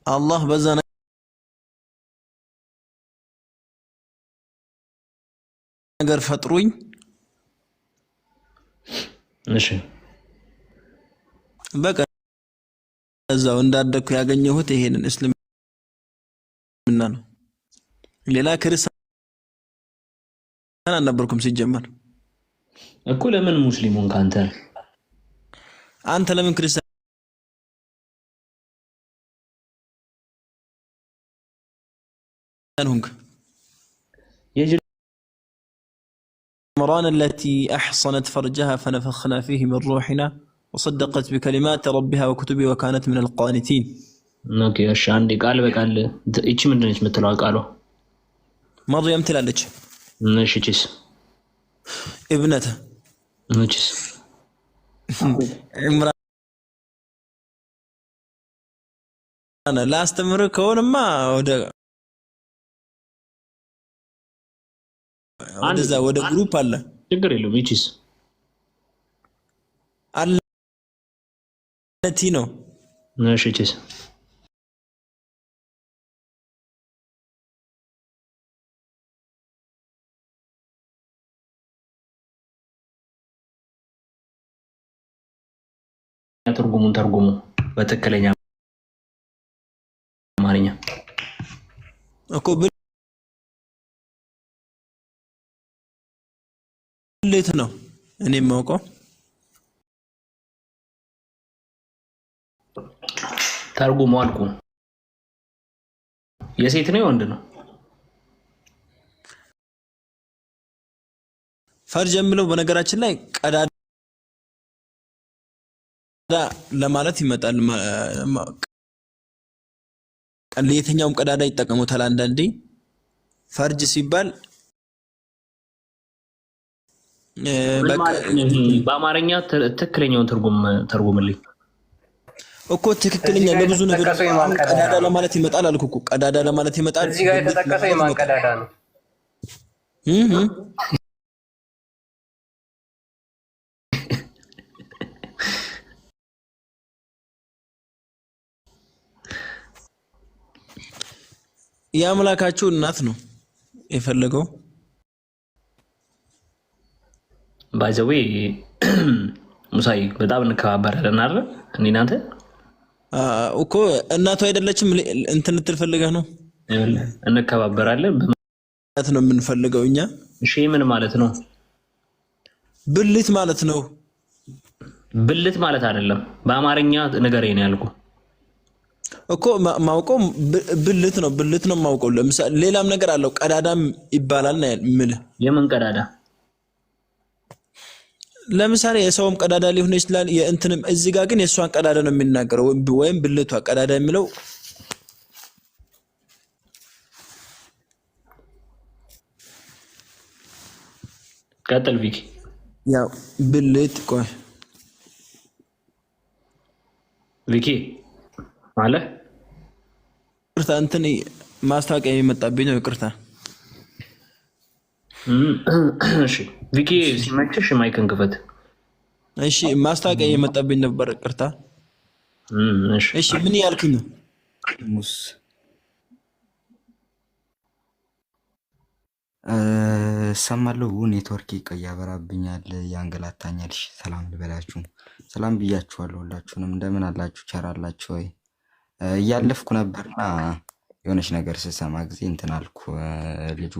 I: አላህ በዛ ነገር ፈጥሩኝ።
A: እሺ
I: በቃ እዛው እንዳደኩ ያገኘሁት ይሄንን እስልምና ነው። ሌላ ክርስቲያን አልነበርኩም ሲጀመር
A: እኮ። ለምን ሙስሊም ሆንክ አንተ?
I: አንተ ለምን ክርስቲያን ሆንክ? مران التي أحصنت فرجها فنفخنا فيه من روحنا وصدقت بكلمات ربها وكتبه وكانت من القانتين.
A: اوكي ايش عندي قال بقال ايش من نش متلوا قالوا
I: مريم تلالج
A: نشيس
I: ابنته
A: نشيس
I: عمران. انا لا استمر كون ما ወደዛ ወደ ግሩፕ አለ
A: ችግር የለውም። ይቺስ
I: አለቲ ነው።
A: እሺ ይቺስ ተርጉሙ በትክክለኛ አማርኛ
I: እኮ ብልት ነው። እኔ የማውቀው
A: ተርጉሙ አልኩ። የሴት ነው የወንድ ነው?
I: ፈርጅ የሚለው በነገራችን ላይ ቀዳዳ ለማለት ይመጣል። ለየትኛውም ቀዳዳ ይጠቀሙታል። አንዳንዴ ፈርጅ ሲባል
A: በአማርኛ ትክክለኛውን ተርጉምልኝ
I: እኮ። ትክክለኛ ለብዙ ነገር ቀዳዳ ለማለት ይመጣል አልኩ እኮ። ቀዳዳ ለማለት ይመጣል።
H: እዚህ ጋር የተጠቀሰው የማን ቀዳዳ ነው?
I: የአምላካችሁ እናት ነው የፈለገው።
A: ባይዘዌ ሙሳይ በጣም እንከባበራለን አይደል? እኔ እናንተ
I: እኮ እናቱ አይደለችም እንትን ልትል ፈልገህ ነው?
A: እንከባበራለን
I: በማለት ነው የምንፈልገው እኛ።
A: እሺ ምን ማለት ነው?
I: ብልት ማለት ነው።
A: ብልት ማለት አይደለም። በአማርኛ ንገረኝ ነው ያልኩህ
I: እኮ። ማውቀው ብልት ነው ማውቀው። ለምሳሌ ሌላም ነገር አለው። ቀዳዳም ይባላል ነው የምልህ።
A: የምን ቀዳዳ?
I: ለምሳሌ የሰውም ቀዳዳ ሊሆን ይችላል የእንትንም እዚህ ጋር ግን የሷን ቀዳዳ ነው የሚናገረው ወይም ብልቷ ቀዳዳ የሚለው
A: ቀጥል ቪኪ
I: ያው ብልት ቆይ
A: ቪኪ ማለት
I: ቅርታ እንትን ማስታወቂያ የሚመጣብኝ ነው ይቅርታ
A: እሺ ቪኪ ሲመችሽ ማይክን ክፈት
I: እሺ ማስታወቂያ የመጣብኝ ነበር ቅርታ እሺ ምን ያልኩኝ ነው ሙስ
J: ሰማለው ኔትወርክ ይቀያበራብኛል ያንገላታኛል ሰላም ልበላችሁ ሰላም ብያችኋለሁ ሁላችሁንም እንደምን አላችሁ ቸራላችሁ ወይ እያለፍኩ ነበርና የሆነች ነገር ስሰማ ጊዜ እንትን አልኩ ልጁ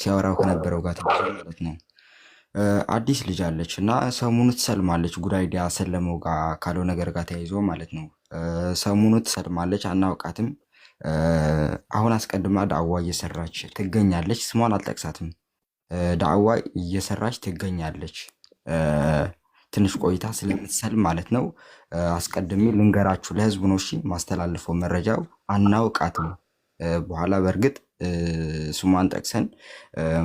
J: ሲያወራው ከነበረው ጋር ማለት ነው አዲስ ልጅ አለች እና ሰሞኑን ትሰልማለች ጉዳይዲያ ሰለመው ጋር ካለው ነገር ጋር ተያይዞ ማለት ነው ሰሞኑን ትሰልማለች አናውቃትም አሁን አስቀድማ ዳዕዋ እየሰራች ትገኛለች ስሟን አልጠቅሳትም ዳዕዋ እየሰራች ትገኛለች ትንሽ ቆይታ ስለምትሰልም ማለት ነው አስቀድሜ ልንገራችሁ ለህዝቡ ነው እሺ ማስተላልፈው መረጃው አናውቃትም በኋላ በርግጥ ስሟን ጠቅሰን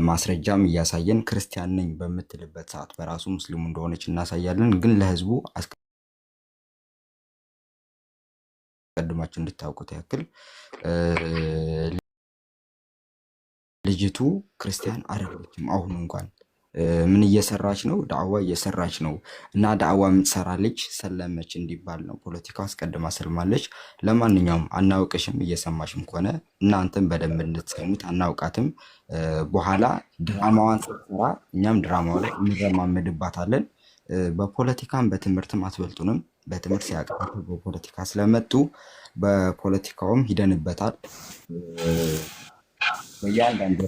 J: ማስረጃም እያሳየን ክርስቲያን ነኝ በመትልበት ሰዓት በራሱ ሙስሊም እንደሆነች እናሳያለን ግን ለህዝቡ አስቀድማችሁ እንድታውቁት ያክል ልጅቱ ክርስቲያን አይደለችም አሁን እንኳን ምን እየሰራች ነው ዳዕዋ እየሰራች ነው እና ዳዕዋ የምትሰራለች ሰለመች እንዲባል ነው ፖለቲካው አስቀድማ ሰልማለች ለማንኛውም አናውቅሽም እየሰማሽም ከሆነ እናንተም በደንብ እንድትሰሙት አናውቃትም በኋላ ድራማዋን ሰራ እኛም ድራማው ላይ እንረማመድባታለን በፖለቲካም በትምህርትም አትበልጡንም በትምህርት ሲያቀርቡ በፖለቲካ ስለመጡ በፖለቲካውም ሂደንበታል በእያንዳንዱ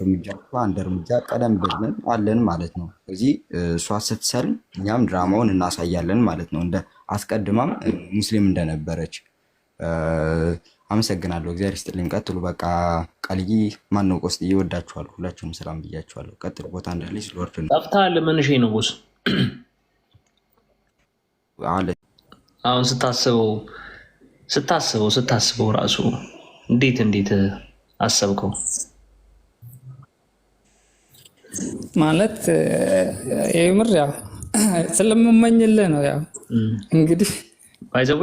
J: እርምጃ ቀደም ብለን አለን ማለት ነው እዚህ እሷ ስትሰልም እኛም ድራማውን እናሳያለን ማለት ነው እንደ አስቀድማም ሙስሊም እንደነበረች አመሰግናለሁ እግዚአብሔር ይስጥልኝ ቀጥሉ በቃ ቃልዬ ማነው ቆስጥ ይወዳችኋለሁ ሁላችሁም ሰላም ብያችኋለሁ ቀጥል ቦታ እንዳለች ሎርድ ነው
A: ጠፍታል ምን እሺ ነው ቦስ
J: አለ
A: አሁን ስታስበው ራሱ እንዴት አሰብከው
K: ማለት የምር ያው ስለምመኝልህ ነው ያው እንግዲህ
A: ባይዘዌ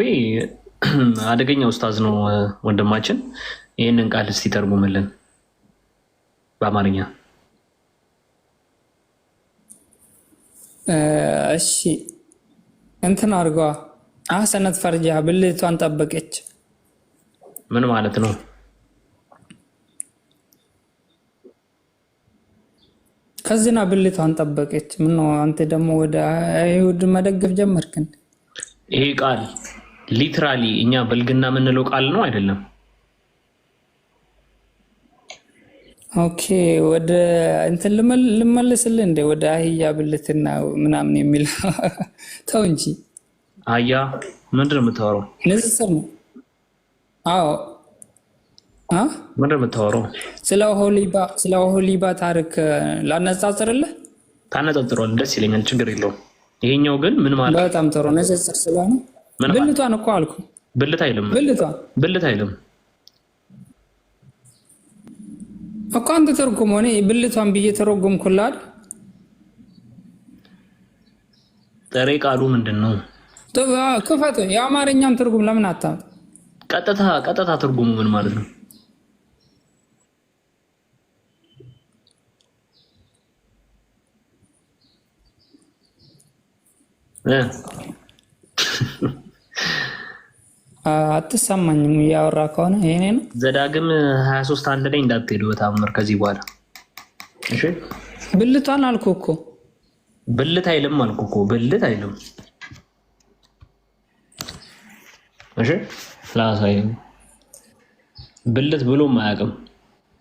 A: አደገኛ ኡስታዝ ነው ወንድማችን ይሄንን ቃል እስቲ ተርጉምልን በአማርኛ
K: እሺ እንትን አርጓ አሰነት ፈርጃ ብልቷን ጠበቀች
A: ምን ማለት ነው
K: ከዚህና ብልቷን ጠበቀች ምን ነው አንተ ደግሞ ወደ አይሁድ መደገፍ ጀመርክን
A: ይሄ ቃል ሊትራሊ እኛ በልግና ምንለው ቃል ነው አይደለም
K: ኦኬ ወደ እንትን ልመልስልህ እንደ ወደ አህያ ብልትና ምናምን የሚል ተው እንጂ
A: አህያ ምንድነው የምታወራው
K: ንጽጽር ነው አዎ
A: ምንድነው የምታወራው
K: ስለ ሆሊባ ታሪክ ላነጻጽርልህ
A: ታነጻጽሯል ደስ ይለኛል ችግር የለውም ይሄኛው ግን ምን ማለት
K: በጣም ጥሩ ንጽጽር ስለሆነ ብልቷን እኮ አልኩ
A: ብልት አይልም
K: እኮ አንተ ተርጉም ሆነ ብልቷን ብዬ ተረጉምኩልህ
A: ጥሬ ቃሉ ምንድነው
K: ክፈት የአማርኛን ትርጉም ለምን አታም
A: ቀጥታ ትርጉሙ ምን ማለት ነው
K: አትሰማኝም ያወራ ከሆነ ይሄኔ ነው
A: ዘዳግም 23 አንድ ላይ እንዳትሄዱ በታምር ከዚህ በኋላ እሺ
K: ብልቷን አልኩህ እኮ
A: ብልት አይልም ብልት አይልም እሺ ላሳይ ብልት ብሎ ማያውቅም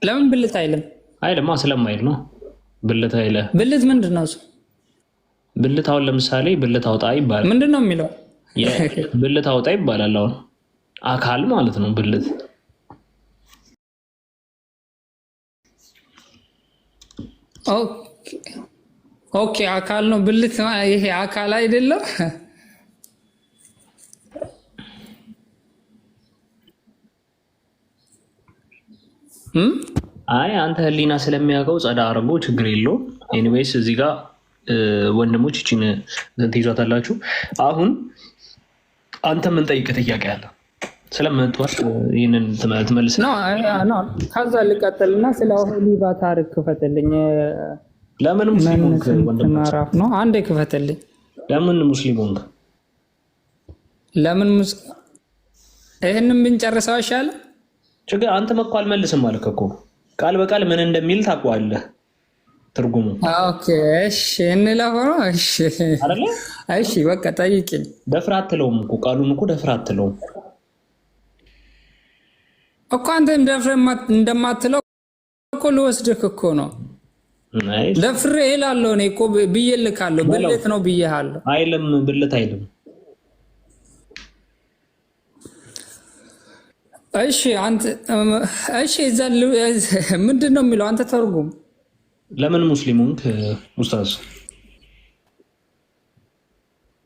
K: ለምን ብልት አይልም
A: ስለማይል ነው ብልት አይለ
K: ብልት ምንድነው እሱ
A: ብልት አሁን ለምሳሌ ብልት አውጣ ይባላል
K: ምንድነው የሚለው
A: ብልት አውጣ ይባላል አሁን አካል ማለት ነው ብልት
K: ኦኬ ኦኬ አካል ነው ብልት ይሄ አካል አይደለም።
A: አይ አንተ ህሊና ስለሚያውቀው ጸዳ አድርጎ ችግር የለውም። ኤኒዌይስ እዚህ ጋር ወንድሞች ይችን ትይዟታላችሁ። አሁን አንተ ምን ጠይቅ ጥያቄ አለ ስለምትወር ይህንን ትመልስ
K: ነው። ከዛ ልቀጥልና ስለ ኦሊቫ ታሪክ ክፈትልኝ።
A: ለምን ሙስሊም
K: ምዕራፍ ነው? አንዴ ክፈትልኝ።
A: ለምን ሙስሊም ሆንክ?
K: ለምን ይህንን ብንጨርሰው አይሻልም?
A: ችግር አንተ መጥቶ አልመልስም ማለት እኮ ቃል በቃል ምን እንደሚል ታውቀዋለህ ትርጉሙ።
K: ኦኬ እሺ እንለፈው ነው። እሺ
A: አይደለ?
K: እሺ በቃ ጠይቂኝ።
A: ደፍራ አትለውም እኮ ቃሉን እኮ ደፍራ አትለውም
K: እኮ አንተም ደፍረ እንደማትለው እኮ ልወስድህ እኮ ነው። ደፍሬ እላለሁ እኔ እኮ ብዬልካለሁ። ብልት ነው ብዬሃለሁ።
A: አይልም ብልት አይልም።
K: እሺ አንተ እሺ ምንድን ነው የሚለው? አንተ ተርጉም።
A: ለምን ሙስሊም ሆንክ ኡስታዝ?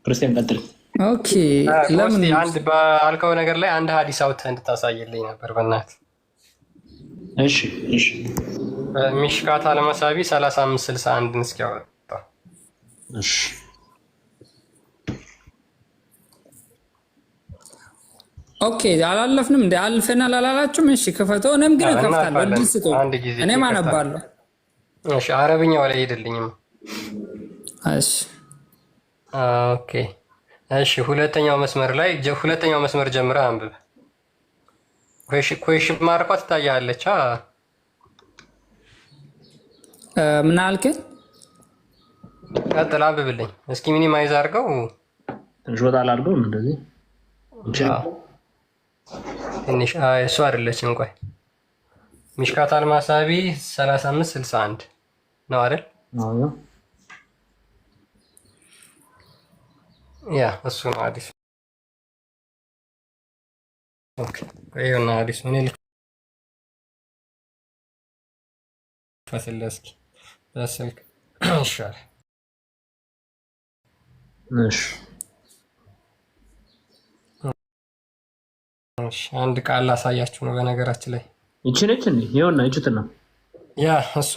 A: ክርስቲያን ቀጥል።
K: ኦኬ ለምን
H: አንድ ባልከው ነገር ላይ አንድ ሐዲስ አውጥተህ እንድታሳይልኝ ነበር በእናትህ።
A: እሺ እሺ
H: ሚሽካት አልመሳቢ 3561 እስኪ አውጣ።
A: እሺ
K: ኦኬ አላለፍንም እንዴ? አልፈናል አላላችሁም? እሺ ክፈተው። እኔም ግን እከፍታለሁ። እድል ስጡኝ። እኔም አነባለሁ።
H: እሺ አረብኛው ላይ ሄድልኝም።
K: እሺ
H: ኦኬ እሺ ሁለተኛው መስመር ጀምረህ አንብብ። ኩዌሽን ማርኳ ትታያለች።
K: ምን አልከኝ?
H: ቀጥል አንብብልኝ እስኪ። ሚኒማይዝ አድርገው
A: ትንሽ ወጣ አላድርገው እንደዚህ
H: ትንሽ እሱ አይደለችም። ቆይ ሚሽካት አልማሳቢ 3561 ነው አይደል? ያ እሱ ነው አዲስ። ኦኬ ይሄና አዲስ ምን ይልክ ፈስለስኪ በስልክ ይሻላል። እሺ አንድ ቃል ላሳያችሁ ነው በነገራችን ላይ።
A: ይቺ ነች እንዴ? ይኸውና ይችትና
H: ያ እሷ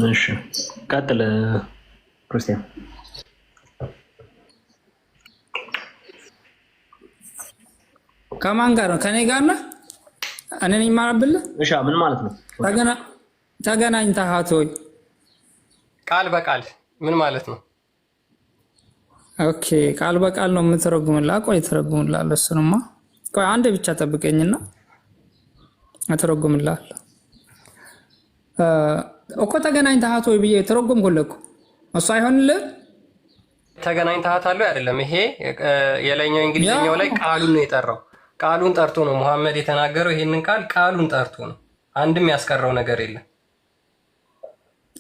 A: እሺ ቀጥል ክርስቲያን።
K: ከማን ጋር ነው? ከኔ ጋር ነው። እኔ ነኝ የማነብልህ።
A: እሺ ምን ማለት ነው?
K: ተገናኝተሃት ወይ?
H: ቃል በቃል ምን ማለት ነው?
K: ኦኬ ቃል በቃል ነው የምትረጉምላ። ቆይ ተረጉምላለሁ። እሱንማ ቆይ አንዴ ብቻ ጠብቀኝና እተረጉምላለሁ እኮ። ተገናኝተሃት ወይ ብዬ ተረጉምኩልህ እኮ። እሱ አይሆንልህ።
H: ተገናኝተሃት አይደለም። ይሄ የላይኛው እንግሊዝኛው ላይ ቃሉን ነው የጠራው። ቃሉን ጠርቶ ነው ሙሐመድ የተናገረው። ይሄንን ቃሉን ጠርቶ ነው። አንድም ያስቀረው ነገር የለም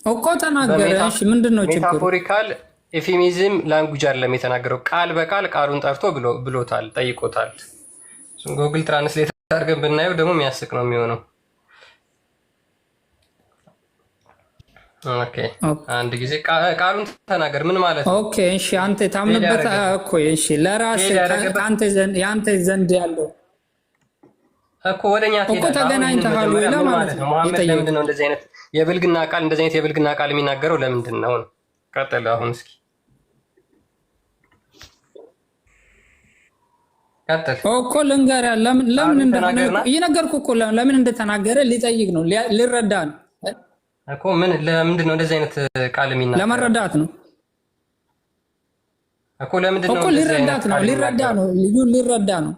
H: እኮ ተናገረ። እሺ ምንድነው ችግሩ? ሜታፎሪካል ኤፊሚዝም ላንጉጅ አይደለም የተናገረው። ቃል በቃል ቃሉን ጠርቶ ብሎታል፣ ጠይቆታል። ጉግል ትራንስሌት አድርገን ብናየው ደግሞ የሚያስቅ ነው የሚሆነው። ኦኬ አንድ ጊዜ ቃሉን ተናገር ምን ማለት ነው?
K: ኦኬ እሺ አንተ ታምንበት እኮ እሺ ለራስህ ያንተ ዘንድ ያለው
H: እኮ ወደኛ
K: እኮ ተገናኝተሃል ወይ ለማለት ነው።
H: ሙሐመድ ለምንድን ነው እንደዚህ አይነት የብልግና ቃል የሚናገረው ለምንድን ነው? ቀጥል አሁን እስኪ ቀጥል
K: እኮ ልንገርህ። ለምን እንደሆነ እየነገርኩህ እኮ ለምን እንደተናገረ ሊጠይቅ ነው፣ ሊረዳ ነው
H: እኮ። ለምንድን ነው እንደዚህ አይነት ቃል የሚናገረው?
K: ለመረዳት ነው
H: እኮ። ለምንድን ነው
K: እኮ ሊረዳ ነው።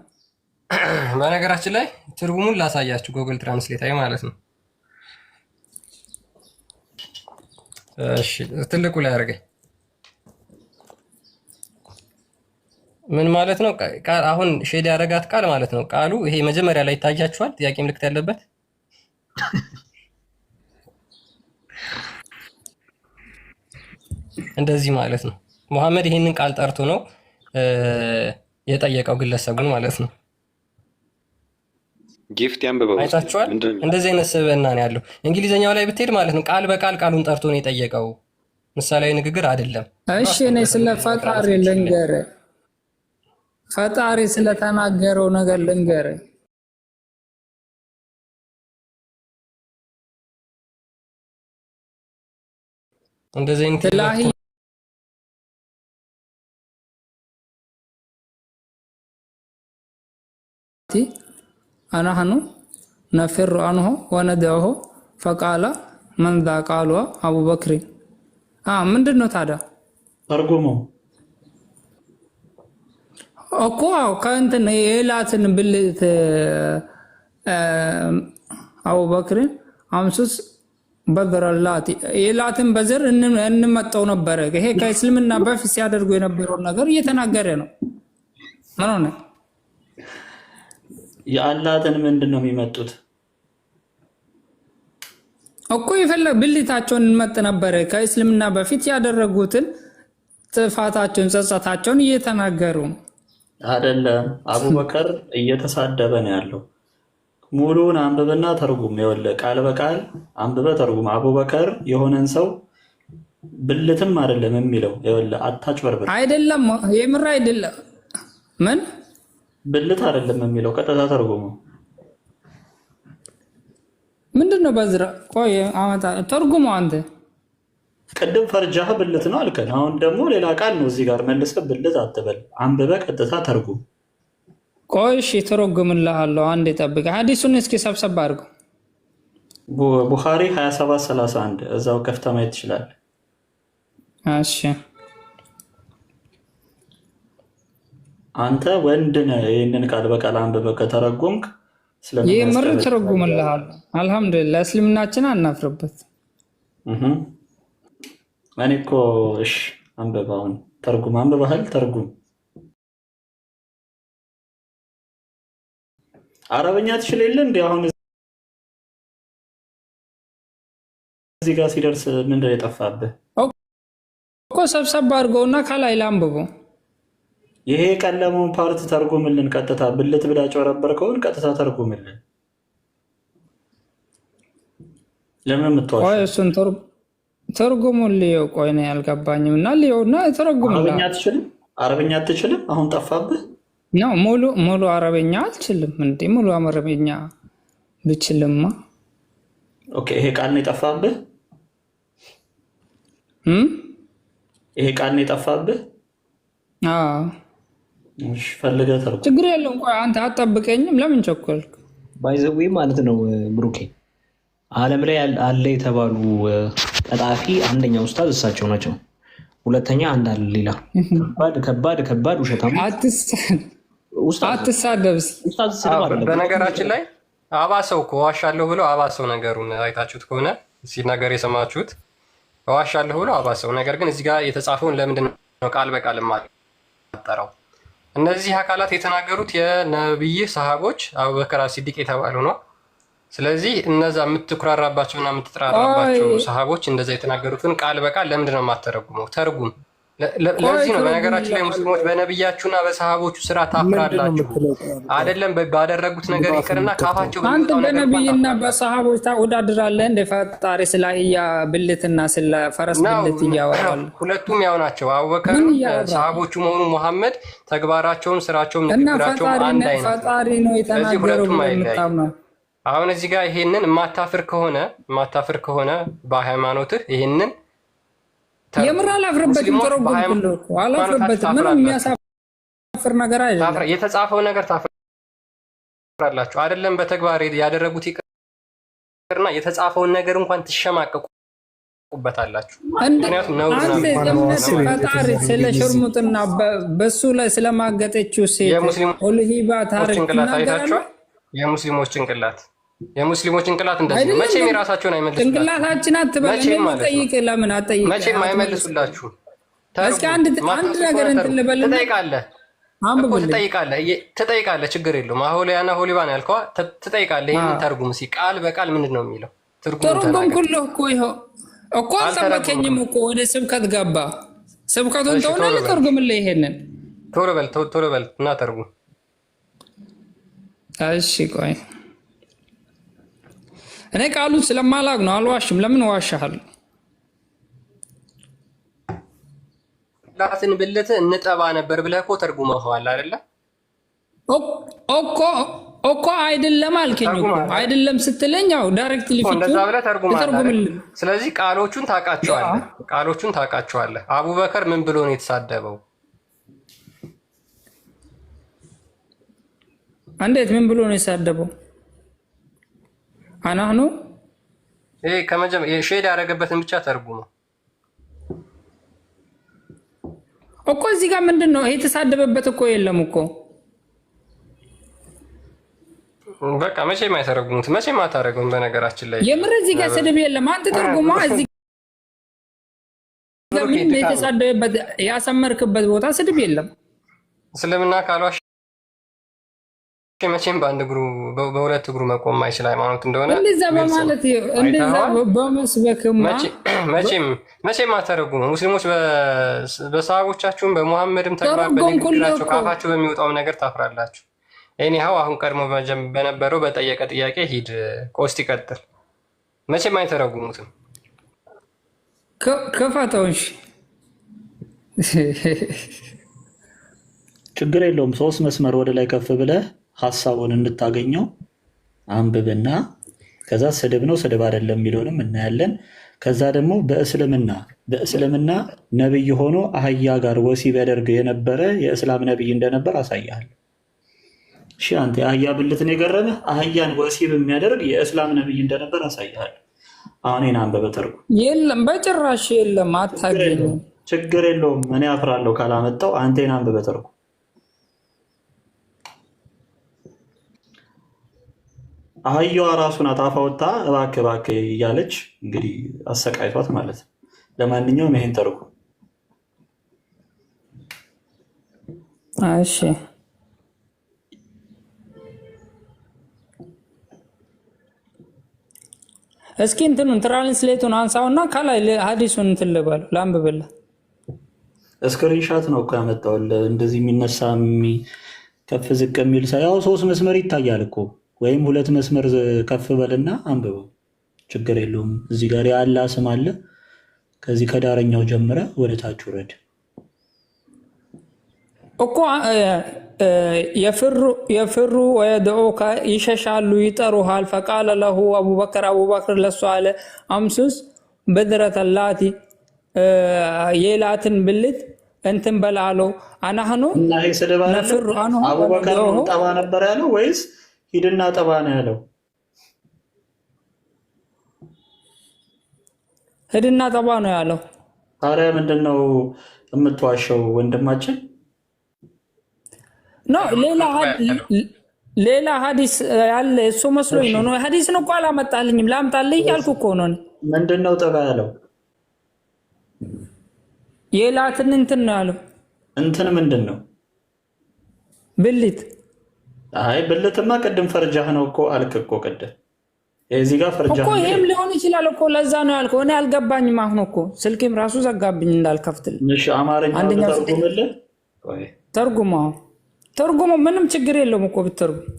H: በነገራችን ላይ ትርጉሙን ላሳያችሁ ጉግል ትራንስሌት አይ ማለት ነው። እሺ ትልቁ ላይ አድርገኝ። ምን ማለት ነው? አሁን ሼድ ያደረጋት ቃል ማለት ነው። ቃሉ ይሄ መጀመሪያ ላይ ይታያችኋል፣ ጥያቄ ምልክት ያለበት እንደዚህ ማለት ነው። ሙሐመድ ይህንን ቃል ጠርቶ ነው የጠየቀው ግለሰቡን ማለት ነው።
E: ጊፍት ያንብበው
H: አይታችኋል። እንደዚህ አይነት ስብዕና ነው ያለው። እንግሊዘኛው ላይ ብትሄድ ማለት ነው ቃል በቃል ቃሉን ጠርቶ ነው የጠየቀው። ምሳሌያዊ ንግግር አይደለም።
K: እሺ እኔ ስለ ፈጣሪ ልንገርህ፣ ፈጣሪ ስለተናገረው ነገር ልንገርህ።
H: እንደዚህ አይነት አናህኑ ነፍሩ አንሁ ወነደሁ ፈቃለ መን ዛ ቃሉ አቡበክር። ምንድን ነው ታዲያ
C: ተርጉሙ
K: እኮ ከእንትን የላትን ብልት አቡበክርን አምሱስ በዘረላት የላትን በዘር እንመጣው ነበረ። ይሄ ከእስልምና በፊት ሲያደርጉ የነበረውን ነገር እየተናገረ ነው። ምን ሆነ?
C: የአላትን ምንድን ነው የሚመጡት
K: እኮ የፈለግ ብልታቸውን እንመጥ ነበረ። ከእስልምና በፊት ያደረጉትን ጥፋታቸውን ጸጸታቸውን እየተናገሩ
C: አይደለም። አቡበከር እየተሳደበ ነው ያለው። ሙሉውን አንብበና ተርጉም። ይኸውልህ ቃል በቃል አንብበ ተርጉም። አቡበከር የሆነን ሰው ብልትም አይደለም የሚለው። ይኸውልህ አታጭበርብር።
K: አይደለም የምር አይደለም። ምን
C: ብልት አይደለም የሚለው ቀጥታ ተርጉሙ።
K: ምንድነው በዝራ? ቆይ አመጣ ተርጉሙ። አንተ
C: ቅድም ፈርጃህ ብልት ነው አልከን። አሁን ደግሞ ሌላ ቃል ነው እዚህ ጋር መልሰህ ብልት አትበል። አንብበ ቀጥታ ተርጉም።
K: ቆይ እሺ ተረጉምልሃለሁ። አንዴ ጠብቅ። ሐዲሱን እስኪ ሰብሰብ አድርገው።
C: ቡኻሪ 2731 እዛው ከፍተህ ማየት ትችላለህ።
K: እሺ
C: አንተ ወንድ ነህ። ይህንን ቃል በቃል አንብበህ ከተረጎምክ
K: ይህ ምር ተረጉምልሃለሁ። አልሐምዱሊላህ እስልምናችን አናፍርበት።
C: እኔ እኮ እሺ አንብበህ አሁን ተርጉም። አንብበሃል? ተርጉም። አረበኛ ትችል የለ እንዲ? አሁን እዚህ ጋር ሲደርስ ምንድን ነው የጠፋብህ
K: እኮ? ሰብሰብ አድርገውና ከላይ ላንብበው።
C: ይሄ ቀለሙን ፓርት ተርጉምልን ቀጥታ። ብልት ብላ ጨረበርከውን ቀጥታ ተርጉምልን። ለምን የምትዋሽ?
K: ቆይ እሱን ተርጉሙን ልየው። ቆይ ነው ያልገባኝም እና ልየውና ተርጉሙልን።
C: አረበኛ አትችልም? አሁን ጠፋብህ
K: ነው? ሙሉ አረበኛ አልችልም እንዴ? ሙሉ አረበኛ ብችልማ።
C: ኦኬ ይሄ ቃል ነው የጠፋብህ? ይሄ ቃል ነው የጠፋብህ?
K: አዎ
C: እሺ ፈልገህ ተርጉም።
K: ችግር የለውም። ቆይ አንተ አትጠብቀኝም? ለምን ቸኮልክ?
A: ባይዘዌ ማለት ነው ብሩኬ፣ ዓለም ላይ አለ የተባሉ ቀጣፊ አንደኛ ኡስታዝ እሳቸው ናቸው። ሁለተኛ አንድ አለ ሌላ ከባድ ውሸታም።
K: አትሳደብ።
H: በነገራችን ላይ አባሰው እኮ ዋሻለሁ ብሎ አባሰው ነገሩን አይታችሁት ከሆነ ሲናገር የሰማችሁት ዋሻለሁ ብሎ አባሰው። ነገር ግን እዚህ ጋር የተጻፈውን ለምንድን ነው ቃል በቃል ማጠራው? እነዚህ አካላት የተናገሩት የነብይ ሰሃቦች አቡበከር ሲዲቅ የተባሉ ነው። ስለዚህ እነዛ የምትኩራራባቸውና የምትጠራራባቸው ሰሃቦች እንደዛ የተናገሩትን ቃል በቃል ለምንድን ነው የማትተረጉመው? ተርጉም። ለዚህ ነው በነገራችን ላይ ሙስሊሞች በነብያችሁና በሰሃቦቹ ስራ ታፍራላችሁ። አይደለም ባደረጉት ነገር ይቅርና ካፋቸው
K: አንተ በነብይና በሰሃቦች ታወዳድራለህ እንደ ፈጣሪ ስለ አህያ ብልትና ስለ ፈረስ ብልት እያወራል።
H: ሁለቱም ያው ናቸው። አቡበከር ሰሃቦቹ መሆኑ መሐመድ ተግባራቸውም ስራቸውም ንግግራቸውም አንድ አይነት
K: ፈጣሪ ነው የተናገረው ነው።
H: አሁን እዚህ ጋር ይሄንን የማታፍር ከሆነ በሃይማኖትህ ይሄንን
K: የምር አላፍርበትም። ተረጉምኩልህ እኮ አላፍርበትም። ምንም የሚያሳፍር ነገር አይደለም።
H: የተጻፈው ነገር ታፍራላችሁ አይደለም? በተግባር ያደረጉት ይቅርና የተጻፈውን ነገር እንኳን ትሸማቀቁበታላችሁ። ምክንያቱም ነው
K: ፈጣሪ ስለ ሽርሙጥና በሱ ላይ ስለማገጠችው ሴት ኦልሂባ ታሪክ
H: ይናገራል። የሙስሊሞች ጭንቅላት እንደዚህ ነው። መቼም የራሳቸውን አይመልሱላችሁ።
K: ጭንቅላታችን አትበል። ጠይቅ። ለምን አትጠይቅ?
H: መቼም አይመልሱላችሁ።
K: እስኪ አንድ ነገር እንትን ልበልና
H: ትጠይቃለህ። ችግር የለውም። አሁሊያና ሆሊባን ያልከዋ ትጠይቃለህ። ይህንን ተርጉም እስኪ ቃል በቃል ምንድን ነው የሚለው?
K: ተረጎምኩልህ እኮ ይኸው እኮ አልጠበቀኝም እኮ ወደ ስብከት ገባ። ስብከቱን ተውና ልተርጉምልህ። ይሄንን
H: ቶሎ በል እና ተርጉም።
K: እሺ ቆይ እኔ ቃሉን ስለማላቅ ነው አልዋሽም። ለምን ዋሻለሁ?
H: ላትን ብልት እንጠባ ነበር ብለህ እኮ ተርጉመኸዋል አይደለ?
K: እኮ አይደለም አልከኝ እኮ አይደለም ስትለኝ ያው ዳይሬክትሊ ፊቱ
H: እንደዛ ብለህ ተርጉመሃል። ስለዚህ ቃሎቹን ታውቃቸዋለህ። አቡበከር ምን ብሎ ነው የተሳደበው?
K: እንዴት ምን ብሎ ነው የተሳደበው? አናህኑ
H: ይሄ ሼድ ያደረገበትን ብቻ ተርጉመው
K: እኮ እዚህ ጋር ምንድነው ይሄ? የተሳደበበት እኮ የለም እኮ።
H: በቃ መቼም አይተረጉሙት፣ መቼም አታረጉም። በነገራችን ላይ
K: የምር እዚህ ጋር ስድብ የለም። አንተ ተርጉማ እዚህ ጋር ምንም የተሳደበበት ያሰመርክበት ቦታ ስድብ የለም።
H: እስልምና ካልዋሽ መቼም በአንድ እግሩ በሁለት እግሩ መቆም ማይችል ሃይማኖት እንደሆነ
K: እንደዛ በማለት እንደዛ በመስበክማ
H: መቼም አታረጉም። ሙስሊሞች በሰሃቦቻችሁም በሙሐመድም ተግባር በንግግራቸው ካፋችሁ በሚወጣው ነገር ታፍራላችሁ። ኤኒሃው አሁን ቀድሞ በነበረው በጠየቀ ጥያቄ ሂድ። ቆስት ይቀጥል። መቼም አይተረጉሙትም።
K: ከፋታውሽ
C: ችግር የለውም። 3 መስመር ወደ ላይ ከፍ ብለህ ሀሳቡን እንድታገኘው አንብብና ከዛ ስድብ ነው ስድብ አይደለም የሚለውንም እናያለን። ከዛ ደግሞ በእስልምና ነብይ ሆኖ አህያ ጋር ወሲብ ያደርግ የነበረ የእስላም ነብይ እንደነበር አሳያለሁ። እሺ አንተ የአህያ ብልትን የገረመህ አህያን ወሲብ የሚያደርግ የእስላም ነብይ እንደነበር አሳያለሁ። አሁን እኔን አንብበህ ተርጉም።
K: የለም በጭራሽ የለም፣ አታገኝም።
C: ችግር የለውም። እኔ አፍራለሁ ካላመጣው። አንተ እኔን አንብበህ ተርጉም። አህያዋ ራሱን አጣፋ ወጣ እባክህ እያለች እንግዲህ አሰቃይቷት ማለት ነው። ለማንኛውም ይሄን ተርጉም።
K: እሺ እስኪ እንትኑን ትራንስሌቱን አንሳውና ከላይ ሀዲሱን እንትን ልበለው ላንብብልህ።
C: ስክሪንሻት ነው እኮ ያመጣው። እንደዚህ የሚነሳ ከፍ ዝቅ የሚል ያው 3 መስመር ይታያል እኮ ወይም 2 መስመር ከፍ በልና አንብበው። ችግር የለውም። እዚህ ጋር የአላህ ስም አለ። ከዚህ ከዳረኛው ጀምረ ወደ ታች ውረድ
K: እኮ የፍሩ ወየድዑከ ይሸሻሉ ይጠሩሃል። ፈቃለ ለሁ አቡበክር ለሱ አለ አምሱስ በድረተ ላቲ የላትን ብልት እንትን በላለው አናህኑ
C: እና ይሄ ስድብ አይደለም። አቡበከር ጠባ ነበር ያለው ወይስ ሂድና ጠባ ነው ያለው?
K: ሂድና ጠባ ነው ያለው።
C: ታዲያ ምንድነው የምትዋሸው ወንድማችን?
K: ሌላ ሀዲስ ያለ እሱ መስሎኝ ነው። ሀዲስ ነው እኮ አላመጣልኝም። ላምጣልህ እያልኩ እኮ ነው።
C: ምንድነው ጠባ ያለው?
K: የላትን እንትን ነው ያለው።
C: እንትን ምንድን ነው?
K: ብልት።
C: አይ ብልትማ ቅድም ፈርጃህ ነው እኮ አልክ እኮ ቅድም። እዚህ ጋር ፈርጃህ
K: እኮ ይሄም ሊሆን ይችላል እኮ ለዛ ነው ያልከው። እኔ አልገባኝም። አሁን እኮ ስልኬም ራሱ ዘጋብኝ እንዳልከፍትል።
C: እሺ አማርኛ ተርጉምልህ።
K: ተርጉሞ ምንም ችግር የለውም እኮ ብትተርጉም።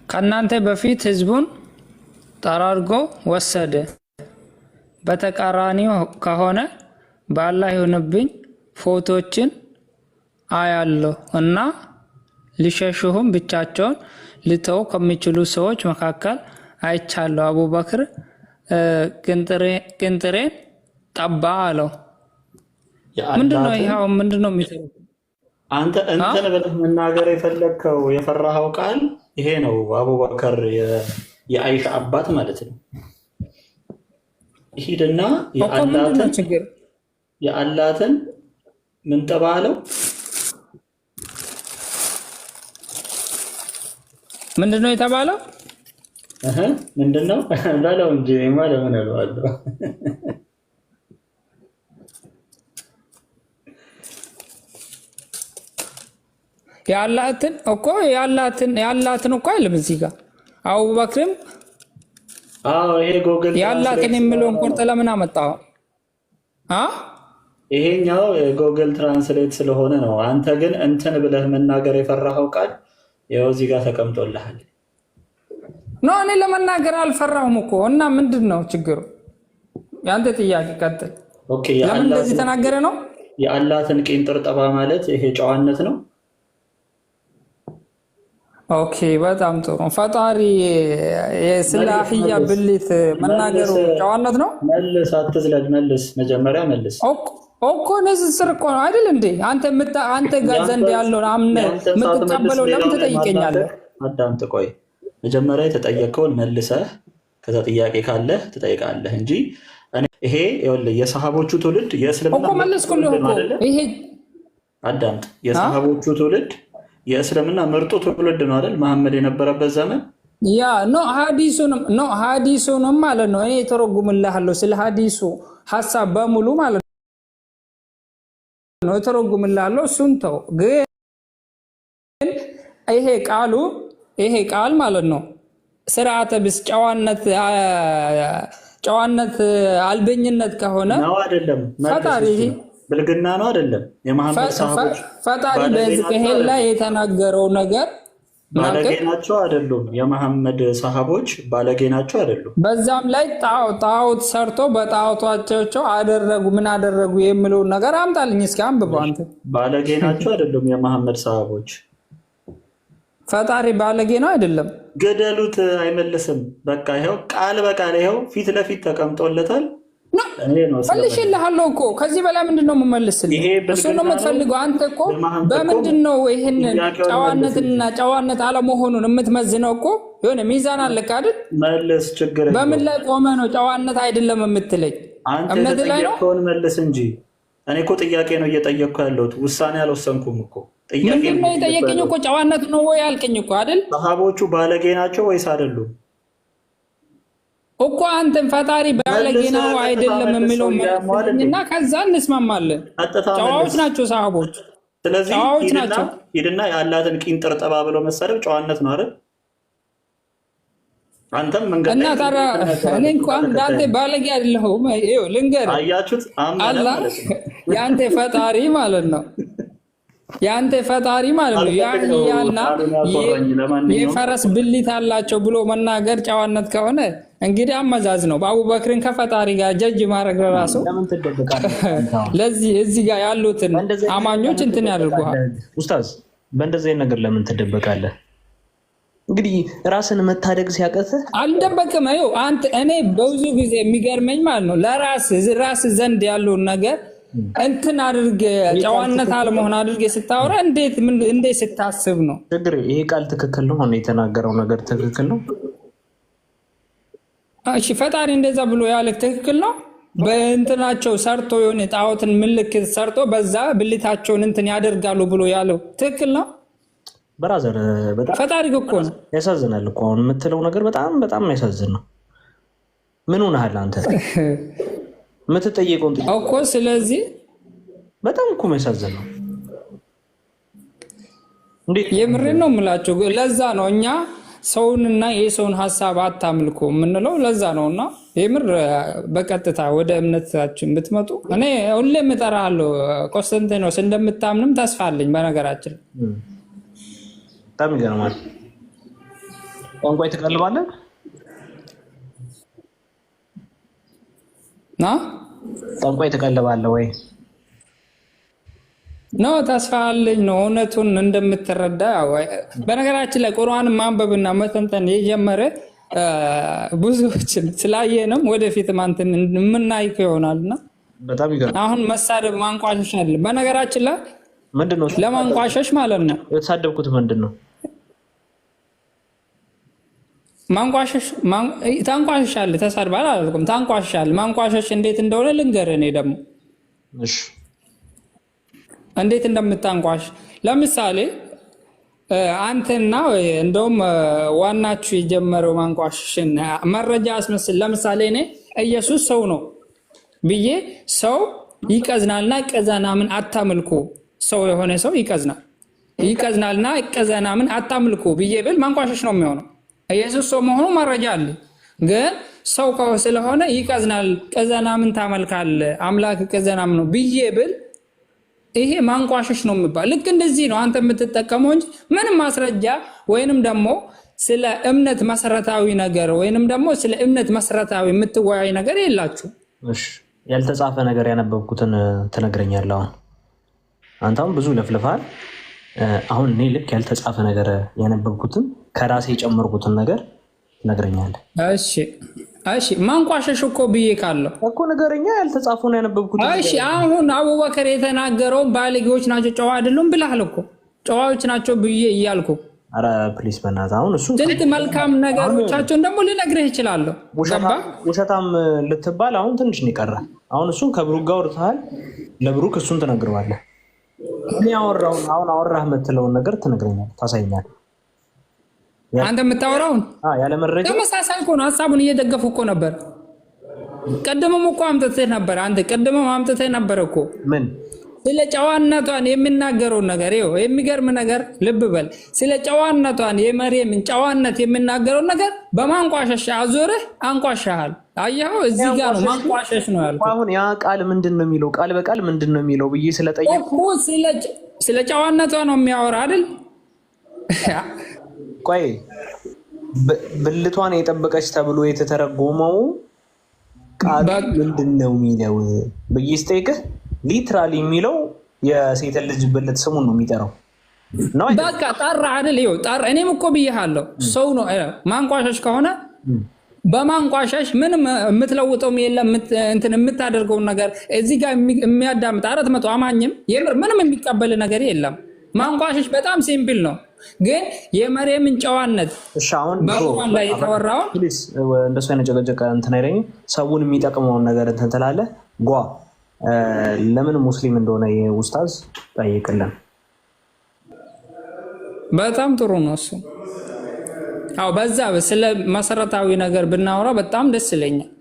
K: ከእናንተ በፊት ህዝቡን ጠራርጎ ወሰደ። በተቃራኒው ከሆነ በአላህ ይሁንብኝ ፎቶችን አያለሁ እና ሊሸሹም ብቻቸውን ሊተው ከሚችሉ ሰዎች መካከል አይቻለሁ። አቡበክር ቅንጥሬን ጠባ አለው። ምንድነው ይሄው? ምንድነው የሚሰሩት?
C: አንተ እንትን ብለህ መናገር የፈለግከው የፈራኸው ቃል ይሄ ነው። አቡበከር የአይሻ አባት ማለት ነው። ሂድና የአላትን ምን ተባለው?
K: ምንድነው የተባለው?
C: ምንድነው በለው እንጂ ማለት ምን እለዋለሁ?
K: ያላትን እኮ እኮ አይልም እዚህ ጋር አቡበክርም
C: ይሄ ጎግል
K: ያላትን የሚለውን ቁርጥ ለምን አመጣው?
C: ይሄኛው ጎግል ትራንስሌት ስለሆነ ነው። አንተ ግን እንትን ብለህ መናገር የፈራኸው ቃል ይኸው እዚህ ጋር ተቀምጦልሃል።
K: እኔ ለመናገር አልፈራሁም እኮ እና ምንድን ነው ችግሩ? ያንተ ጥያቄ ቀጥል። ለምን እንደዚህ ተናገረ ነው?
C: የአላትን ቂንጥር ጠባ ማለት ይሄ ጨዋነት ነው።
K: ኦኬ በጣም ጥሩ። ፈጣሪ ስለ አህያ ብልት መናገሩ ጨዋነት ነው?
C: መልስ፣ አትዝለል፣ መልስ፣ መጀመሪያ መልስ።
K: እኮ ንጽጽር እኮ ነው አይደል እንዴ? አንተ ጋር ዘንድ ያለውን አምነህ የምትቀበለው ለምን ትጠይቀኛለህ?
C: አዳምጥ፣ ቆይ መጀመሪያ የተጠየቀውን መልሰህ ከዛ ጥያቄ ካለህ ትጠይቃለህ እንጂ ይሄ የሰሃቦቹ ትውልድ የእስልምና
K: እኮ መለስኩልህ እኮ ይሄ
C: አዳምጥ፣ የሰሃቦቹ ትውልድ የእስልምና ምርጡ ትውልድ ነው አይደል? መሐመድ የነበረበት ዘመን
K: ያ ሀዲሱንም ማለት ነው። እኔ ተረጉምልሃለሁ ስለ ሀዲሱ ሐሳብ በሙሉ ማለት ነው ተረጉምልሃለሁ። እሱን ተው። ግን ይሄ ቃል ማለት ነው ስርዓተ ቢስ ጨዋነት አልበኝነት ከሆነ
C: ነው አይደለም?
K: ፈጣሪ
C: ብልግና ነው አይደለም? የመሐመድ ሰሃቦች
K: ፈጣሪ በሕዝቅኤል ላይ የተናገረው ነገር
C: ባለጌ ናቸው አይደሉም? የመሐመድ ሰሃቦች ባለጌ ናቸው አይደሉም?
K: በዛም ላይ ጣዖት ሰርቶ በጣዖታቸው አደረጉ ምን አደረጉ የሚለውን ነገር አምጣልኝ እስኪ አንብበው። አንተ
C: ባለጌ ናቸው አይደሉም? የመሐመድ ሰሃቦች
K: ፈጣሪ ባለጌ ነው አይደለም?
C: ገደሉት፣ አይመልስም። በቃ ይኸው ቃል በቃል ይኸው ፊት ለፊት ተቀምጦለታል።
K: መልሼልሃለሁ እኮ ከዚህ በላይ ምንድን ነው የምመልስልህ? እሱ ነው የምትፈልገው አንተ እኮ። በምንድን ነው ይህን ጨዋነትና ጨዋነት አለመሆኑን የምትመዝነው? እኮ የሆነ ሚዛን አለክ አይደል?
C: መልስ፣ ችግር
K: በምን ላይ ቆመ ነው ጨዋነት አይደለም የምትለኝ?
C: እምነት ላይ ነው። መልስ እንጂ እኔ እኮ ጥያቄ ነው እየጠየቅኩ ያለሁት፣ ውሳኔ አልወሰንኩም እኮ።
K: ምንድን ነው የጠየቀኝ እኮ? ጨዋነት ነው ወይ አልከኝ እኮ አይደል?
C: ሰሃቦቹ ባለጌ ናቸው ወይስ አይደሉም
K: እኮ? አንተም ፈጣሪ ባለጌ ነው አይደለም የሚለው እና ከዛ እንስማማለን። ጨዋዎች ናቸው ሰሃቦች፣
C: ስለዚህ ሂድና የአላትን ቂንጥር ጠባ ብሎ መሰደብ ጨዋነት ነው አይደል? አንተም መንገድ
K: እና ታዲያ እኔ እንኳን እንዳንተ ባለጌ አይደለሁም። ይኸው ልንገርህ፣
C: አያችሁት?
K: አላህ የአንተ ፈጣሪ ማለት ነው። የአንተ ፈጣሪ ማለት ነው። ያህያና የፈረስ ብልት አላቸው ብሎ መናገር ጨዋነት ከሆነ እንግዲህ አመዛዝ ነው። በአቡበክርን ከፈጣሪ ጋር ጀጅ ማድረግ ራሱ ለዚህ እዚህ ጋር ያሉትን አማኞች እንትን ያደርጉሃል።
A: ኡስታዝ በእንደዚህ አይነት ነገር ለምን ትደበቃለህ? እንግዲህ ራስን መታደግ ሲያቀትህ
K: አልደበቅም። ይኸው አንተ እኔ በብዙ ጊዜ የሚገርመኝ ማለት ነው ለራስ ዘንድ ያለውን ነገር እንትን አድርጌ ጨዋነት አለመሆን አድርጌ ስታወራ እንዴት ስታስብ ነው?
A: ችግር ይሄ ቃል ትክክል ነው። አሁን የተናገረው ነገር ትክክል ነው።
K: እሺ ፈጣሪ እንደዛ ብሎ ያለ ትክክል ነው። በእንትናቸው ሰርቶ የሆነ ጣዖትን ምልክት ሰርቶ በዛ ብልታቸውን እንትን ያደርጋሉ ብሎ ያለው ትክክል ነው።
A: በራዘር በጣም
K: ፈጣሪ እኮ ነው።
A: ያሳዝናል እኮ አሁን የምትለው ነገር በጣም በጣም ያሳዝን ነው። ምን ሆነሃል አንተ? የምትጠየቀውን
K: እኮ ስለዚህ
A: በጣም እኮ ያሳዝን ነው።
K: የምሬን ነው የምላቸው። ለዛ ነው እኛ ሰውንና የሰውን ሀሳብ አታምልኩ የምንለው ለዛ ነው። እና የምር በቀጥታ ወደ እምነታችን ብትመጡ እኔ ሁሌም እጠራለሁ። ቆስጠንጢኖስ እንደምታምንም ተስፋ አለኝ። በነገራችን
A: በጣም ይገርማል። ቋንቋ ትቀልባለህ
K: ና
A: ቋንቋ ትቀልባለህ ወይ?
K: ነው ተስፋ አለኝ ነው እውነቱን እንደምትረዳ። በነገራችን ላይ ቁርአን ማንበብና መተንተን የጀመረ ብዙዎችን ስላየንም ወደፊት ማንተን የምናይ ይሆናልና
A: በጣም ይገርማል።
K: አሁን መሳደብ ማንቋሸሽ አለ። በነገራችን ላይ
A: ምንድነው
K: ለማንቋሸሽ ማለት ነው
A: የተሳደብኩት? ምንድነው
K: ማንቋሸሽ ታንቋሽሻለህ። ተሳድባል አላልኩም፣ ታንቋሽሻለህ። ማንቋሸሽ እንዴት እንደሆነ ልንገርህ። እኔ ደግሞ
A: እሺ
K: እንዴት እንደምታንቋሽ ለምሳሌ አንተና እንደውም ዋናችሁ የጀመረው ማንቋሸሽን መረጃ አስመስል። ለምሳሌ እኔ ኢየሱስ ሰው ነው ብዬ ሰው ይቀዝናልና ቀዘናምን አታምልኩ፣ ሰው የሆነ ሰው ይቀዝናልና ቀዘናምን አታምልኩ ብዬ ብል ማንቋሸሽ ነው የሚሆነው። ኢየሱስ ሰው መሆኑ መረጃ አለ፣ ግን ሰው ስለሆነ ይቀዝናል፣ ቀዘናምን ታመልካለህ፣ አምላክ ቀዘናም ነው ብዬ ብል ይሄ ማንቋሸሽ ነው የሚባል። ልክ እንደዚህ ነው አንተ የምትጠቀመው እንጂ ምንም ማስረጃ ወይንም ደግሞ ስለ እምነት መሰረታዊ ነገር ወይንም ደግሞ ስለ እምነት መሰረታዊ የምትወያይ ነገር የላችሁ።
A: እሺ ያልተጻፈ ነገር ያነበብኩትን ትነግረኛለህ። አንተ አሁን ብዙ ለፍልፋል። አሁን እኔ ልክ ያልተጻፈ ነገር ያነበብኩትን ከራሴ የጨመርኩትን ነገር ትነግረኛለህ።
K: እሺ ማንቋሸሽ እኮ ብዬ ካለው
A: እኮ ነገረኛ ያልተጻፈውን ያነበብኩትን።
K: እሺ አሁን አቡበከር የተናገረው ባለጌዎች ናቸው ጨዋ አይደሉም ብለሃል እኮ። ጨዋዎች ናቸው ብዬ እያልኩ
A: ኧረ ፕሊስ በእናትህ አሁን እሱ
K: ስንት መልካም ነገሮቻቸውን ደግሞ ልነግርህ እችላለሁ።
A: ውሸታም ልትባል አሁን ትንሽ ነው የቀረ። አሁን እሱን ከብሩክ ጋር አውርተሃል። ለብሩክ እሱን ትነግረዋለህ። እኔ ያወራውን አሁን አወራህ የምትለውን ነገር ትነግረኛለህ፣ ታሳይኛለህ።
K: አንተ የምታወራውን
A: ያለ መረጃ
K: ተመሳሳይ እኮ ነው። ሀሳቡን እየደገፉ እኮ ነበር። ቀድመም እኮ አምጥተህ ነበር። አንተ ቀድመም አምጥተህ ነበር እኮ
A: ምን
K: ስለ ጨዋነቷን የሚናገረውን ነገር ይኸው። የሚገርም ነገር ልብ በል። ስለ ጨዋነቷን የመርየምን ጨዋነት የሚናገረውን ነገር በማንቋሸሽ አዞርህ አንቋሻሃል። አየኸው? እዚህ ጋር ነው ማንቋሸሽ ነው ያልኩት።
A: አሁን ያ ቃል ምንድን ነው የሚለው? ቃል በቃል ምንድን ነው የሚለው ብዬ ስለጠየቅኩ
K: ስለ ጨዋነቷ ነው የሚያወራ አይደል?
A: ቆይ ብልቷን የጠበቀች ተብሎ የተተረጎመው ቃል ምንድን ነው የሚለው ብዬ ስጠይቅህ ሊትራሊ የሚለው የሴት ልጅ ብልት ስሙን ነው የሚጠራው።
K: በቃ ጠራ አይደል? ይኸው ጠራ። እኔም እኮ ብዬሃለሁ ሰው ነው ማንቋሸሽ ከሆነ በማንቋሸሽ ምንም የምትለውጠውም የለም። እንትን የምታደርገውን ነገር እዚህ ጋር የሚያዳምጥ 400 አማኝም የምር ምንም የሚቀበል ነገር የለም። ማንቋሸሽ በጣም ሲምፕል ነው። ግን የመርየምን ጨዋነት በቁርአን ላይ የተወራውን
A: እንደሱ አይነት ጨቀጨቀ እንትን አይለኝም። ሰውን የሚጠቅመውን ነገር እንትን ትላለህ። ጓ ለምን ሙስሊም እንደሆነ ኡስታዝ ጠይቅልን። በጣም ጥሩ ነው እሱ። አዎ በዛ ስለ መሰረታዊ ነገር ብናወራ በጣም ደስ ይለኛል።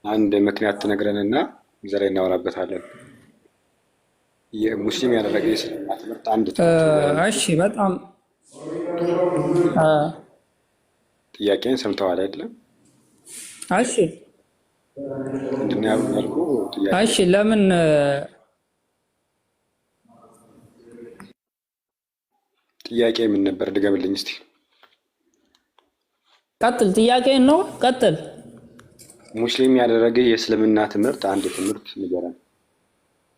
E: አንድ ምክንያት ትነግረንና ዛሬ እናወራበታለን። የሙስሊም ያደረገ የእስልምና ትምህርት አንድ
K: እሺ፣ በጣም
E: ጥያቄን ሰምተዋል አይደለም?
K: እሺ
E: እንድናያልኩ ጥያቄ
K: እሺ፣ ለምን
E: ጥያቄ ምን ነበር? ድገምልኝ እስቲ።
K: ቀጥል። ጥያቄ ነው፣ ቀጥል።
E: ሙስሊም ያደረገ የእስልምና ትምህርት አንድ ትምህርት ንገረን።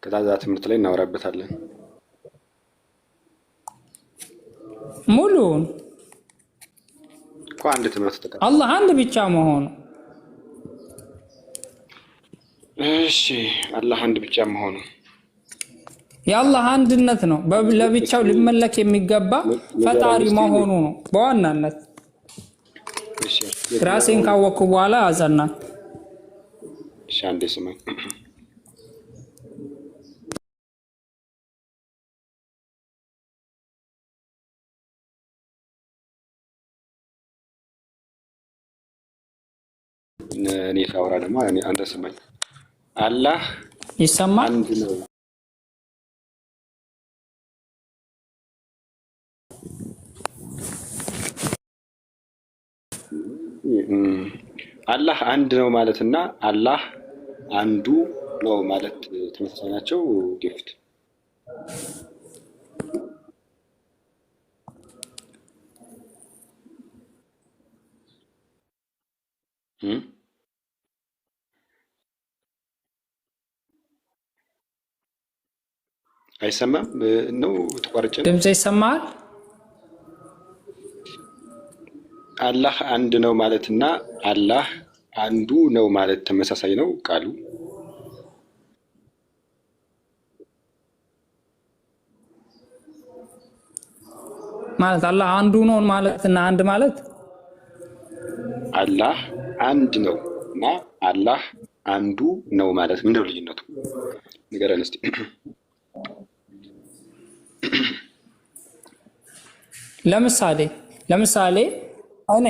E: ከዛ ትምህርት ላይ እናወራበታለን።
K: ሙሉውን
E: እኮ አንድ ትምህርት ተቀበል።
K: አላህ አንድ ብቻ መሆኑ።
E: እሺ አላህ አንድ ብቻ መሆኑ
K: የአላህ አንድነት ነው። ለብቻው ሊመለክ የሚገባ ፈጣሪ መሆኑ ነው በዋናነት። ራሴን ካወቅኩ በኋላ አዘና።
E: እሺ አንዴ ስማኝ። እኔ ሳወራ ደግሞ አንተ ስማኝ። አላህ
K: ይሰማል?
E: አንድ ነው። አላህ አንድ ነው ማለትና አላህ አንዱ ነው ማለት ተመሳሳይ ናቸው? ጊፍት አይሰማም ነው? ተቋርጬ
K: ድምጽ ይሰማል?
E: አላህ አንድ ነው ማለትና አላህ አንዱ ነው ማለት ተመሳሳይ ነው ቃሉ?
K: ማለት አላህ አንዱ ነው ማለትና አንድ ማለት
E: አላህ አንድ ነው እና አላህ አንዱ ነው ማለት ምንድነው ልዩነቱ? ንገረን እስቲ።
K: ለምሳሌ እኔ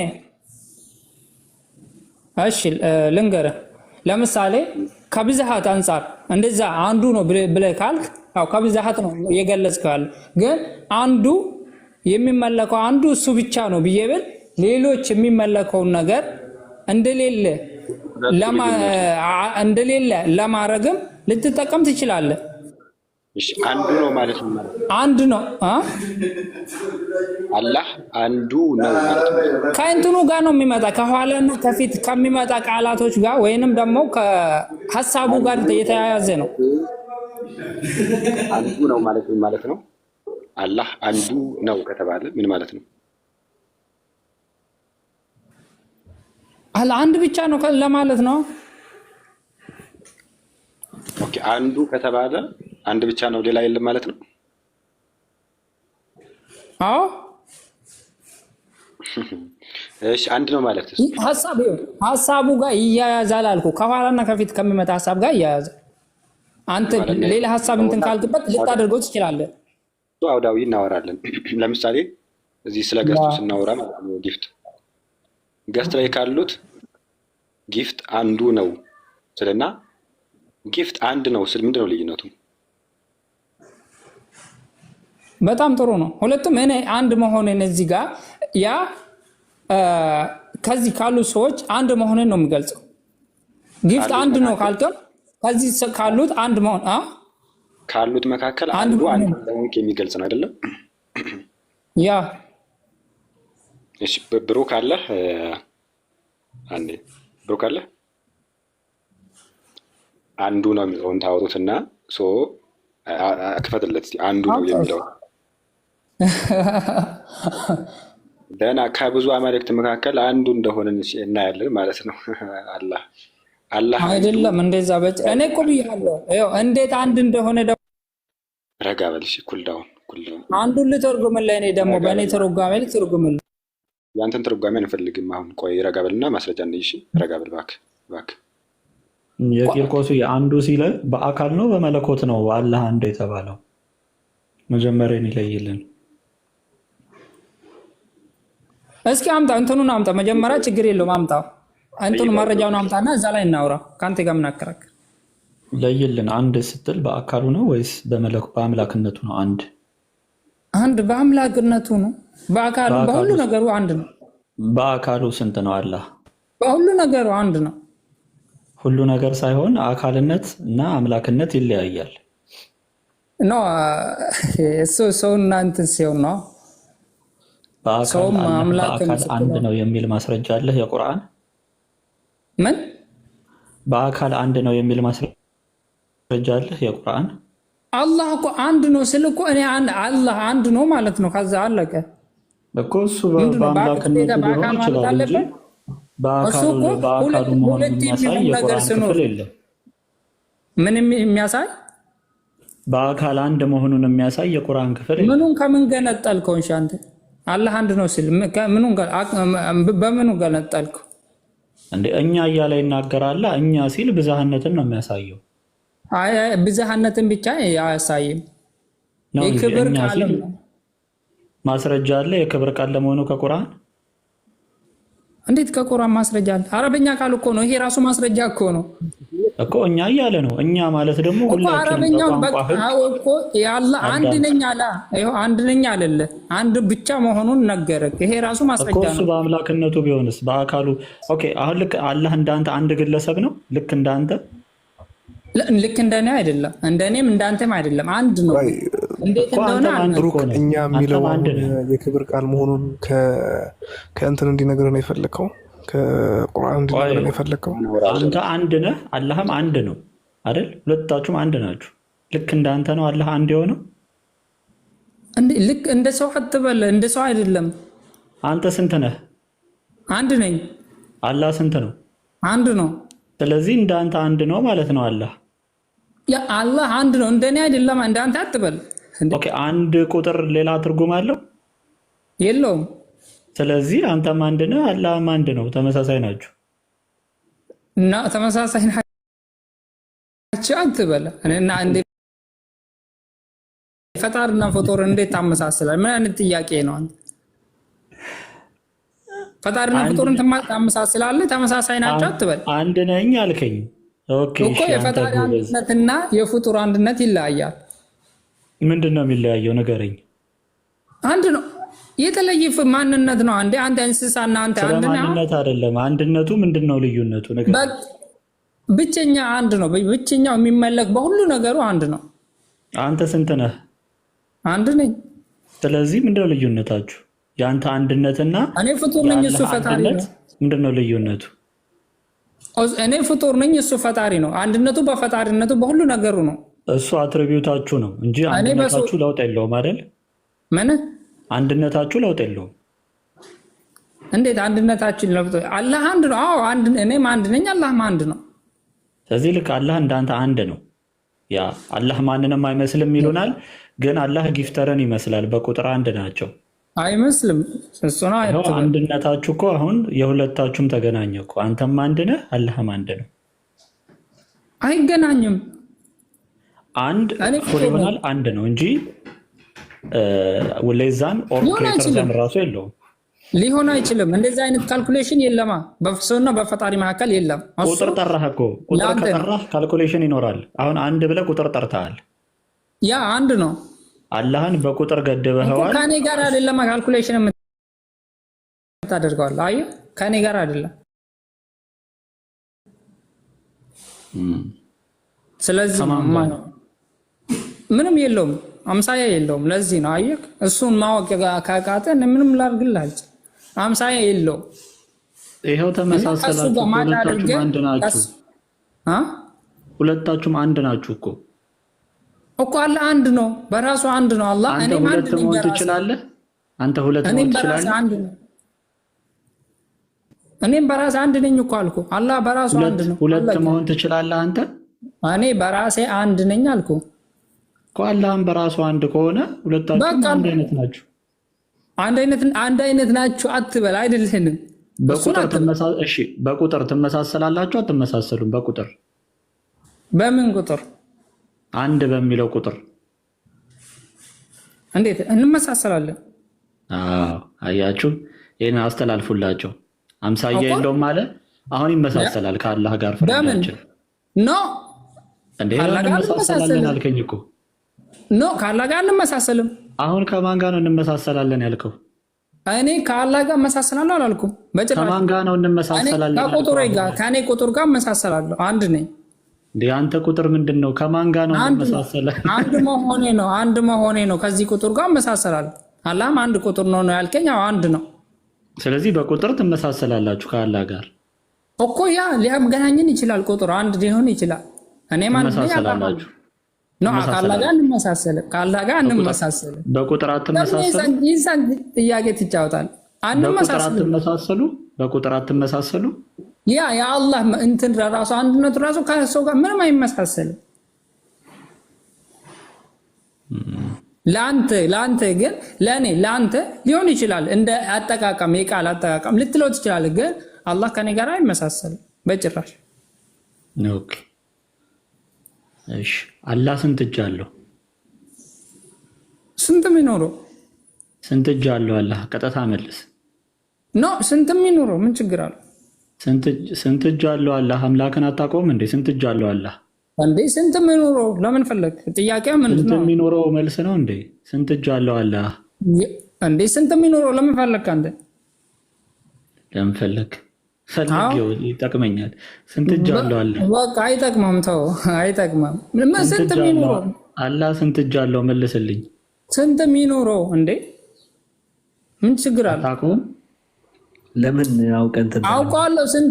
K: እሺ ልንገርህ፣ ለምሳሌ ከብዛሃት አንፃር እንደዛ አንዱ ነው ብለህ ካልክ አው ከብዛሃት ነው የገለጽከው፣ ግን አንዱ የሚመለከው አንዱ እሱ ብቻ ነው ብዬ ብል ሌሎች የሚመለከው ነገር እንደሌለ ለማረግም ልትጠቀም ትችላለህ።
E: እሺ አንዱ ነው ማለት ነው።
K: አንድ ነው
E: አላህ አንዱ ነው ማለት ነው።
K: ከእንትኑ ጋር ነው የሚመጣ ከኋላና ከፊት ከሚመጣ ቃላቶች ጋር ወይንም ደግሞ ከሐሳቡ ጋር የተያያዘ ነው።
E: አንዱ ነው ማለት ነው። አላህ አንዱ ነው ከተባለ ምን ማለት ነው?
K: አላህ አንድ ብቻ ነው ለማለት ነው።
E: ኦኬ አንዱ ከተባለ አንድ ብቻ ነው ሌላ የለም ማለት ነው።
K: አዎ
E: እሺ አንድ ነው ማለት
K: ሐሳቡ ጋር ይያያዛል አልኩ። ከኋላና ከፊት ከሚመጣ ሐሳብ ጋር ይያያዛል። አንተ ሌላ ሐሳብ እንትን ካልክበት ልታደርገው ትችላለህ።
E: አውዳዊ እናወራለን። ለምሳሌ እዚህ ስለ ገስቱ ስናወራ ማለት ነው ገስት ላይ ካሉት ጊፍት አንዱ ነው ስለና ጊፍት አንድ ነው ስል ምንድነው ልዩነቱ?
K: በጣም ጥሩ ነው። ሁለቱም እኔ አንድ መሆኔን እዚህ ጋር ያ ከዚህ ካሉ ሰዎች አንድ መሆኔን ነው የሚገልጸው። ጊፍት አንድ ነው ካልከም ከዚህ ካሉት አንድ መሆን
E: ካሉት መካከል አንዱ አንድ የሚገልጽ ነው አይደለም?
K: ያ
E: እሺ ብሩክ አለ አንዴ ብሩክ አለ አንዱ ነው የሚለውን ታወሩትና ክፈትለት እስኪ አንዱ ነው የሚለው ደህና ከብዙ አማልክት መካከል አንዱ እንደሆነ እናያለን ማለት ነው። አላህ
K: አይደለም እንደዛ እኔ እኮ ብያለሁ። እንዴት አንድ እንደሆነ
E: ረጋ በል እሺ። ኩልዳውን
K: አንዱን ልተርጉምልህ። እኔ ደግሞ በእኔ ተርጓሜ ልተርጉምልህ።
E: ያንተን ተርጓሜ አንፈልግም። አሁን ቆይ ረጋ በልና ማስረጃ እንይሽ። ረጋ በል እባክህ።
C: የቂርቆሱ የአንዱ ሲለ በአካል ነው በመለኮት ነው አላህ አንዱ የተባለው? መጀመሪያን ይለይልን እስኪ። እንትኑን አምጣ መጀመሪያ። ችግር የለውም አምጣው። እንትኑ መረጃውን አምጣና እዛ ላይ እናውራ። ከአንተ ጋር ምን አከራከር? ለይልን። አንድ ስትል በአካሉ ነው ወይስ በአምላክነቱ ነው?
K: አንድ በአምላክነቱ ነው። በአካሉ በሁሉ ነገሩ አንድ ነው።
C: በአካሉ ስንት ነው አላህ?
K: በሁሉ ነገሩ አንድ ነው።
C: ሁሉ ነገር ሳይሆን አካልነት እና አምላክነት ይለያያል።
K: ኖ እሱ ሰውና እንትን ሲሆን ነው።
C: በአካል አንድ ነው የሚል ማስረጃ አለህ? የቁርአን
K: ምን
C: በአካል አንድ ነው የሚል ማስረጃ አለህ? የቁርአን
K: አላህ እኮ አንድ ነው ስል እኮ እኔ አላህ አንድ ነው ማለት ነው። ከዛ አለቀ
C: እኮ። እሱ በአምላክነቱ ሊሆን ይችላል እንጂ በአካሉ መሆኑን የሚያሳይ የቁርአን ክፍል የለም።
K: ምን የሚያሳይ?
C: በአካል አንድ መሆኑን የሚያሳይ የቁርአን ክፍል የለም።
K: ምኑን ከምን ገነጠልከው? እንሺ አንተ አላህ አንድ ነው ሲል በምኑ ገነጠልከው
C: እንዴ? እኛ እያለ ይናገራል። እኛ ሲል ብዝሃነትን ነው የሚያሳየው።
K: አይ ብዝሃነትን ብቻ አያሳይም። የክብር ቃል ነው።
C: ማስረጃ አለ የክብር ቃል ለመሆኑ ከቁርአን?
K: እንዴት ከቁርአን ማስረጃ አለ? አረበኛ ቃል እኮ ነው። ይሄ ራሱ ማስረጃ እኮ ነው
C: እኮ። እኛ እያለ ነው። እኛ ማለት ደግሞ ሁላችንም
K: አረበኛው በቃ እኮ ያላ አንድ ነኝ አለ። ይሄው አንድ ነኝ አለለ። አንድ ብቻ መሆኑን ነገረ። ይሄ ራሱ ማስረጃ ነው።
C: እሱ በአምላክነቱ ቢሆንስ በአካሉ ኦኬ። አሁን ልክ አላህ እንዳንተ አንድ ግለሰብ ነው? ልክ እንዳንተ?
K: ልክ እንደኔ አይደለም፣ እንደኔም እንዳንተም አይደለም። አንድ ነው። እንዴት እንደሆነ
L: ብሩክ እኛ የሚለው የክብር ቃል መሆኑን ከእንትን እንዲነግር ነው የፈለከው? ከቁርአን እንዲነግር ነው የፈለከው?
C: አንተ አንድ ነህ፣ አላህም አንድ ነው አይደል? ሁለታችሁም አንድ ናችሁ። ልክ እንዳንተ ነው አላህ አንድ የሆነው?
K: ልክ እንደ ሰው አትበል። እንደ ሰው አይደለም።
C: አንተ ስንት ነህ?
K: አንድ ነኝ።
C: አላህ ስንት ነው?
K: አንድ ነው።
C: ስለዚህ እንዳንተ አንድ ነው ማለት ነው አላህ።
K: ያ አላህ አንድ ነው፣ እንደኔ አይደለም። እንዳንተ አትበል።
C: ኦኬ አንድ ቁጥር ሌላ ትርጉም አለው?
K: የለውም።
C: ስለዚህ አንተም አንድ ነህ፣ አላህም አንድ ነው። ተመሳሳይ ናችሁ
K: እና ተመሳሳይ ናቸው አትበለ እና እንዴ ፈጣሪና ፍጡር እንዴት ታመሳስላለህ? ምን አይነት ጥያቄ ነው? አንተ ፈጣሪና ፍጡርን ታመሳስላለህ? ተመሳሳይ ናቸው አትበል።
C: አንድ ነኝ አልከኝ ኦኬ።
K: እኮ የፈጣሪ አንድነትና የፍጡር አንድነት ይለያያል።
C: ምንድን ነው የሚለያየው? ንገረኝ።
K: አንድ ነው፣ የተለየ ማንነት ነው። አንዴ አንተ እንስሳና አንተ አንድ ነው።
C: ማንነት አይደለም። አንድነቱ ምንድን ነው ልዩነቱ? ንገረኝ።
K: ብቸኛ አንድ ነው። ብቸኛው የሚመለክ በሁሉ ነገሩ አንድ ነው።
C: አንተ ስንት ነህ?
K: አንድ ነኝ።
C: ስለዚህ ምንድነው ልዩነታችሁ? የአንተ አንድነትና
K: እኔ ፍጡር ነኝ እሱ ፈጣሪ ነው።
C: ምንድነው ልዩነቱ?
K: እኔ ፍጡር ነኝ እሱ ፈጣሪ ነው። አንድነቱ በፈጣሪነቱ በሁሉ ነገሩ ነው።
C: እሱ አትሪቢዩታችሁ ነው እንጂ አንድነታችሁ ለውጥ የለውም አይደል?
K: ምን
C: አንድነታችሁ ለውጥ የለውም።
K: እንዴት አንድነታችን ለውጥ? አላህ አንድ ነው። አዎ አንድ፣ እኔም አንድ ነኝ፣ አላህም አንድ ነው።
C: ስለዚህ ልክ አላህ እንዳንተ አንድ ነው። ያ አላህ ማንንም አይመስልም ይሉናል፣ ግን አላህ ጊፍተርን ይመስላል። በቁጥር አንድ ናቸው።
K: አይመስልም። እሱ ነው
C: አንድነታችሁ እኮ አሁን የሁለታችሁም ተገናኘ እኮ። አንተም አንድ ነህ፣ አላህም አንድ ነው።
K: አይገናኝም።
C: አንድ ይሆናል አንድ ነው እንጂ ሌዛን ኦፕሬተር ራሱ የለውም።
K: ሊሆን አይችልም። እንደዚህ አይነት ካልኩሌሽን የለማ በፍሱና በፈጣሪ መካከል የለም።
C: ቁጥር ጠራህ እኮ። ቁጥር ከጠራህ ካልኩሌሽን ይኖራል። አሁን አንድ ብለህ ቁጥር ጠርተሃል።
K: ያ አንድ ነው።
C: አላህን በቁጥር ገድበኸዋል።
K: ከኔ ጋር አይደለም ካልኩሌሽን የምታደርገዋል። አየህ፣ ከኔ ጋር አይደለም። ስለዚህ ምንም የለውም፣ አምሳያ የለውም። ለዚህ ነው አየህ፣ እሱን ማወቅ ካቃተን ምንም ላድርግልህ አልችልም። አምሳያ የለውም።
C: ይኸው ተመሳሰላችሁ። ሁለታችሁም አንድ ናችሁ። ሁለታችሁም አንድ ናችሁ እኮ
K: እኮ አላህ አንድ ነው፣ በራሱ አንድ ነው። አላህ
C: አንተ ሁለት መሆን ትችላለህ። አንተ ሁለት መሆን ትችላለህ።
K: እኔም በራሴ አንድ ነኝ እኮ አልኩ። አላህ በራሱ አንድ ነው።
C: ሁለት መሆን ትችላለህ አንተ።
K: እኔ በራሴ አንድ ነኝ አልኩ
C: እኮ። አላህም በራሱ አንድ ከሆነ ሁለታችሁም አንድ አይነት ናችሁ።
K: አንድ አይነት ናችሁ አትበል። አይደለንም።
C: በቁጥር ትመሳሰላላችሁ አትመሳሰሉም? በቁጥር
K: በምን ቁጥር?
C: አንድ በሚለው ቁጥር
K: እንዴት እንመሳሰላለን?
C: አያችሁ፣ ይህን አስተላልፉላቸው። አምሳያ የለውም ማለት አሁን ይመሳሰላል ከአላህ ጋር። ፍርዳችን
K: ኖ
C: እንመሳሰላለን አልከኝ እኮ።
K: ኖ ከአላህ ጋር እንመሳሰልም።
C: አሁን ከማን ጋር ነው እንመሳሰላለን ያልከው?
K: እኔ ከአላህ ጋር እመሳሰላለሁ አላልኩም በጭራሽ።
C: ከማን ጋር ነው እንመሳሰላለን?
K: ከቁጥሬ ጋር፣ ከእኔ ቁጥር ጋር እመሳሰላለሁ። አንድ ነኝ።
C: አንተ ቁጥር ምንድን ነው? ከማን ጋር ነው እንመሳሰላለን?
K: አንድ መሆኔ ነው። ከዚህ ቁጥር ጋር እመሳሰላለሁ። አላህም አንድ ቁጥር ነው ያልከኝ? አንድ ነው።
C: ስለዚህ በቁጥር ትመሳሰላላችሁ ከአላህ ጋር
K: እኮ። ያ ሊያገናኝን ይችላል። ቁጥር አንድ ሊሆን ይችላል። እኔም አንድ ነኝ። ከአላህ ጋር እንመሳሰልም። ከአላህ ጋር እንመሳሰልም።
C: በቁጥር አትመሳሰሉ።
K: ይህን ጥያቄ ትጫወታል።
C: በቁጥር አትመሳሰሉ።
K: ያ የአላህ እንትን ራሱ አንድነቱ ራሱ ከሰው ጋር ምንም አይመሳሰልም። ለአንተ ግን ለአንተ ሊሆን ይችላል። እንደ አጠቃቀም የቃል አጠቃቀም ልትለው ትችላለህ። ግን አላህ ከኔ ጋር አይመሳሰልም በጭራሽ።
C: ኦኬ እሺ። አላህ ስንት እጅ አለው?
K: ስንት የሚኖረው?
C: ስንት እጅ አለው አላህ? ቀጥታ መልስ።
K: ኖ ስንት የሚኖረው ምን ችግር አለው?
C: ስንት እጅ አለው አላህ? አምላክን አታውቀውም እንዴ? ስንት እጅ አለው አላህ
K: እንዴ? ስንት የሚኖረው ለምን ፈለግ? ጥያቄው ምንድን ነው?
C: ስንት የሚኖረው መልስ ነው እንዴ? ስንት እጅ አለው አላህ
K: እንዴ? ስንት የሚኖረው ለምን ፈለግ? አንተ
C: ለምን ፈለግ? ፈልጌው ይጠቅመኛል። ስንት እጅ አለው አላህ?
K: በቃ አይጠቅማም። ተው አይጠቅማም። ስንት የሚኖረው
C: አላህ? ስንት እጅ አለው መልስልኝ።
K: ስንት የሚኖረው እንዴ? ምን ችግር አለ?
C: አታውቀውም?
A: ለምን አውቀን
K: አውቀዋለሁ። ስንት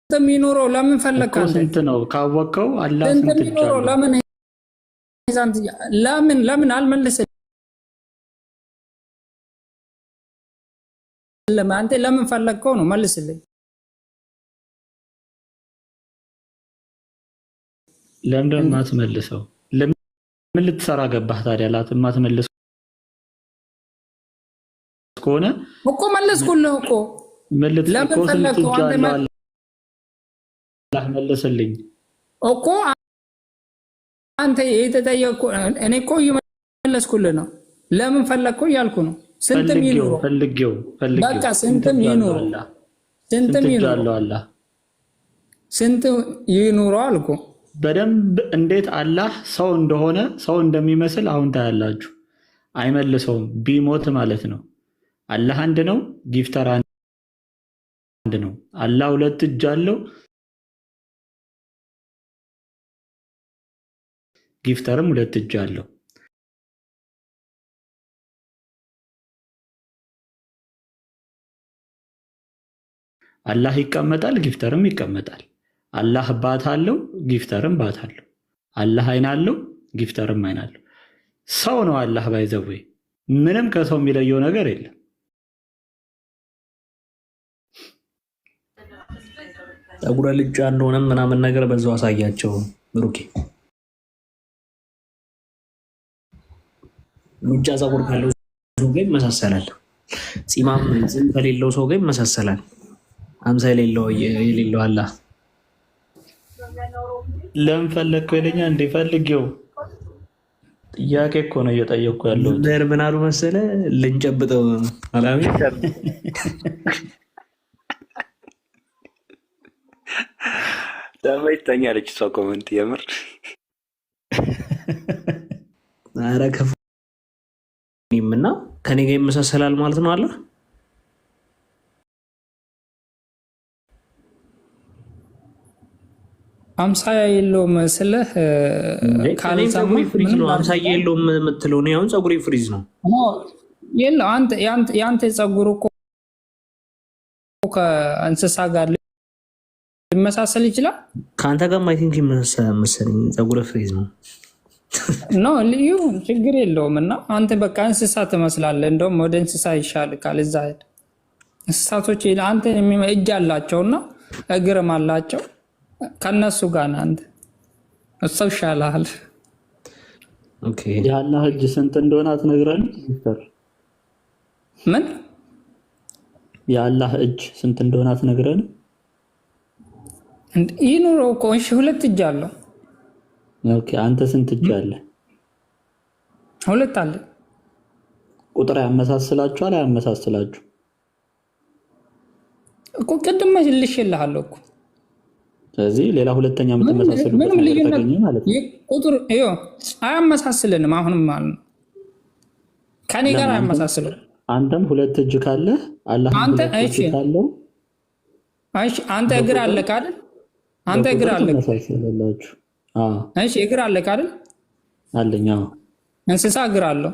K: የሚኖረው ለምን ፈለግ?
C: ስንት ነው ካወቀው አላህ ስንት እጅ አለው?
K: ለምን አልመልስልህም? አንተ ለምን ፈለግከው ነው መልስልኝ።
C: ለምን ማትመልሰው? ለምን ልትሰራ ገባህ ታዲያ? ማትመልስ ከሆነ
K: እኮ መለስኩልህ እኮ። ለምን ፈለግከው?
C: አላህ መለሰልኝ
K: እኮ አንተ የተጠየቅኩ እኔ እኮ እየመለስኩልህ ነው። ለምን ፈለግከው እያልኩ ነው። ስንትም ይኑር
C: ፈልጌው
K: በቃ ስንትም ይኑር ስንትም ይኑር
C: አላህ
K: ስንት ይኑረው አልኩ።
C: በደንብ እንዴት አላህ ሰው እንደሆነ ሰው እንደሚመስል አሁን ታያላችሁ። አይመልሰውም ቢሞት ማለት ነው። አላህ አንድ ነው፣ ጊፍተር አንድ ነው። አላህ ሁለት እጅ አለው፣ ጊፍተርም ሁለት እጅ አለው። አላህ ይቀመጣል፣ ጊፍተርም ይቀመጣል። አላህ ባት አለው፣ ጊፍተርም ባት አለው። አላህ አይን አለው፣ ጊፍተርም አይን አለው። ሰው ነው አላህ ባይዘዌ ምንም ከሰው የሚለየው ነገር የለም።
A: ፀጉረ ልጫ እንደሆነ ምናምን ነገር በዛው አሳያቸው ብሩኬ። ልጫ ፀጉር ካለው ሰው ጋር ይመሳሰላል። ፂማም ዝም ከሌለው ሰው ጋር ይመሳሰላል። አምሳ የሌለው አላህ
C: ለምን ፈለግከው ይለኛ እንደ ፈልጌው ጥያቄ እኮ ነው እየጠየቅኩ ያለው።
A: ምን አሉ መሰለ ልንጨብጠው አላሚ
E: ተመችቶኛለች እሷ ኮመንት የምር
A: ኧረ ከፉኝምና ከኔ ጋር ይመሳሰላል ማለት ነው። አላህ
K: አምሳያ የለውም መስለህ
A: ፀጉሬ ፍሪዝ ነው። አምሳያ የለውም የምትለው ነው። አሁን ፀጉሬ ፍሪዝ ነው።
K: የለው የአንተ ፀጉር እኮ ከእንስሳ ጋር ሊመሳሰል ይችላል።
A: ከአንተ ጋር አይ ቲንክ ይመሳሰል መሰለኝ። ፀጉሬ ፍሪዝ ነው።
K: ኖ ልዩ ችግር የለውም። እና አንተ በቃ እንስሳ ትመስላለህ። እንደውም ወደ እንስሳ ይሻልካል። እዛ እንስሳቶች አንተ እጅ አላቸውና እግርም አላቸው። ከነሱ ጋር አንተ እሱ ይሻላል።
C: ኦኬ የአላህ እጅ ስንት እንደሆነ አትነግረን?
K: ምን
C: የአላህ እጅ ስንት እንደሆነ አትነግረን?
K: ይኑረው እኮ እሺ፣ ሁለት እጅ አለው።
C: ኦኬ አንተ ስንት እጅ አለ?
K: ሁለት አለ።
C: ቁጥር ያመሳስላችኋል? አያመሳስላችሁ
K: እኮ ቅድም መልሼልሃለሁ እኮ።
C: ስለዚህ ሌላ ሁለተኛ የምትመሳሰሉበት ነገር ተገኘ ማለት ነው።
K: ቁጥር ይኸው አያመሳስልንም። አሁንም ማለት ነው ከኔ ጋር አያመሳስልም።
C: አንተም ሁለት እጅ ካለ አላህ
K: አንተ እሺ
C: ካለው
K: እሺ አንተ እግር አለ አይደል? አንተ እግር አለ
C: ተመሳሰላላችሁ።
K: እሺ እግር አለ አይደል?
C: አለኝ።
K: እንስሳ እግር አለው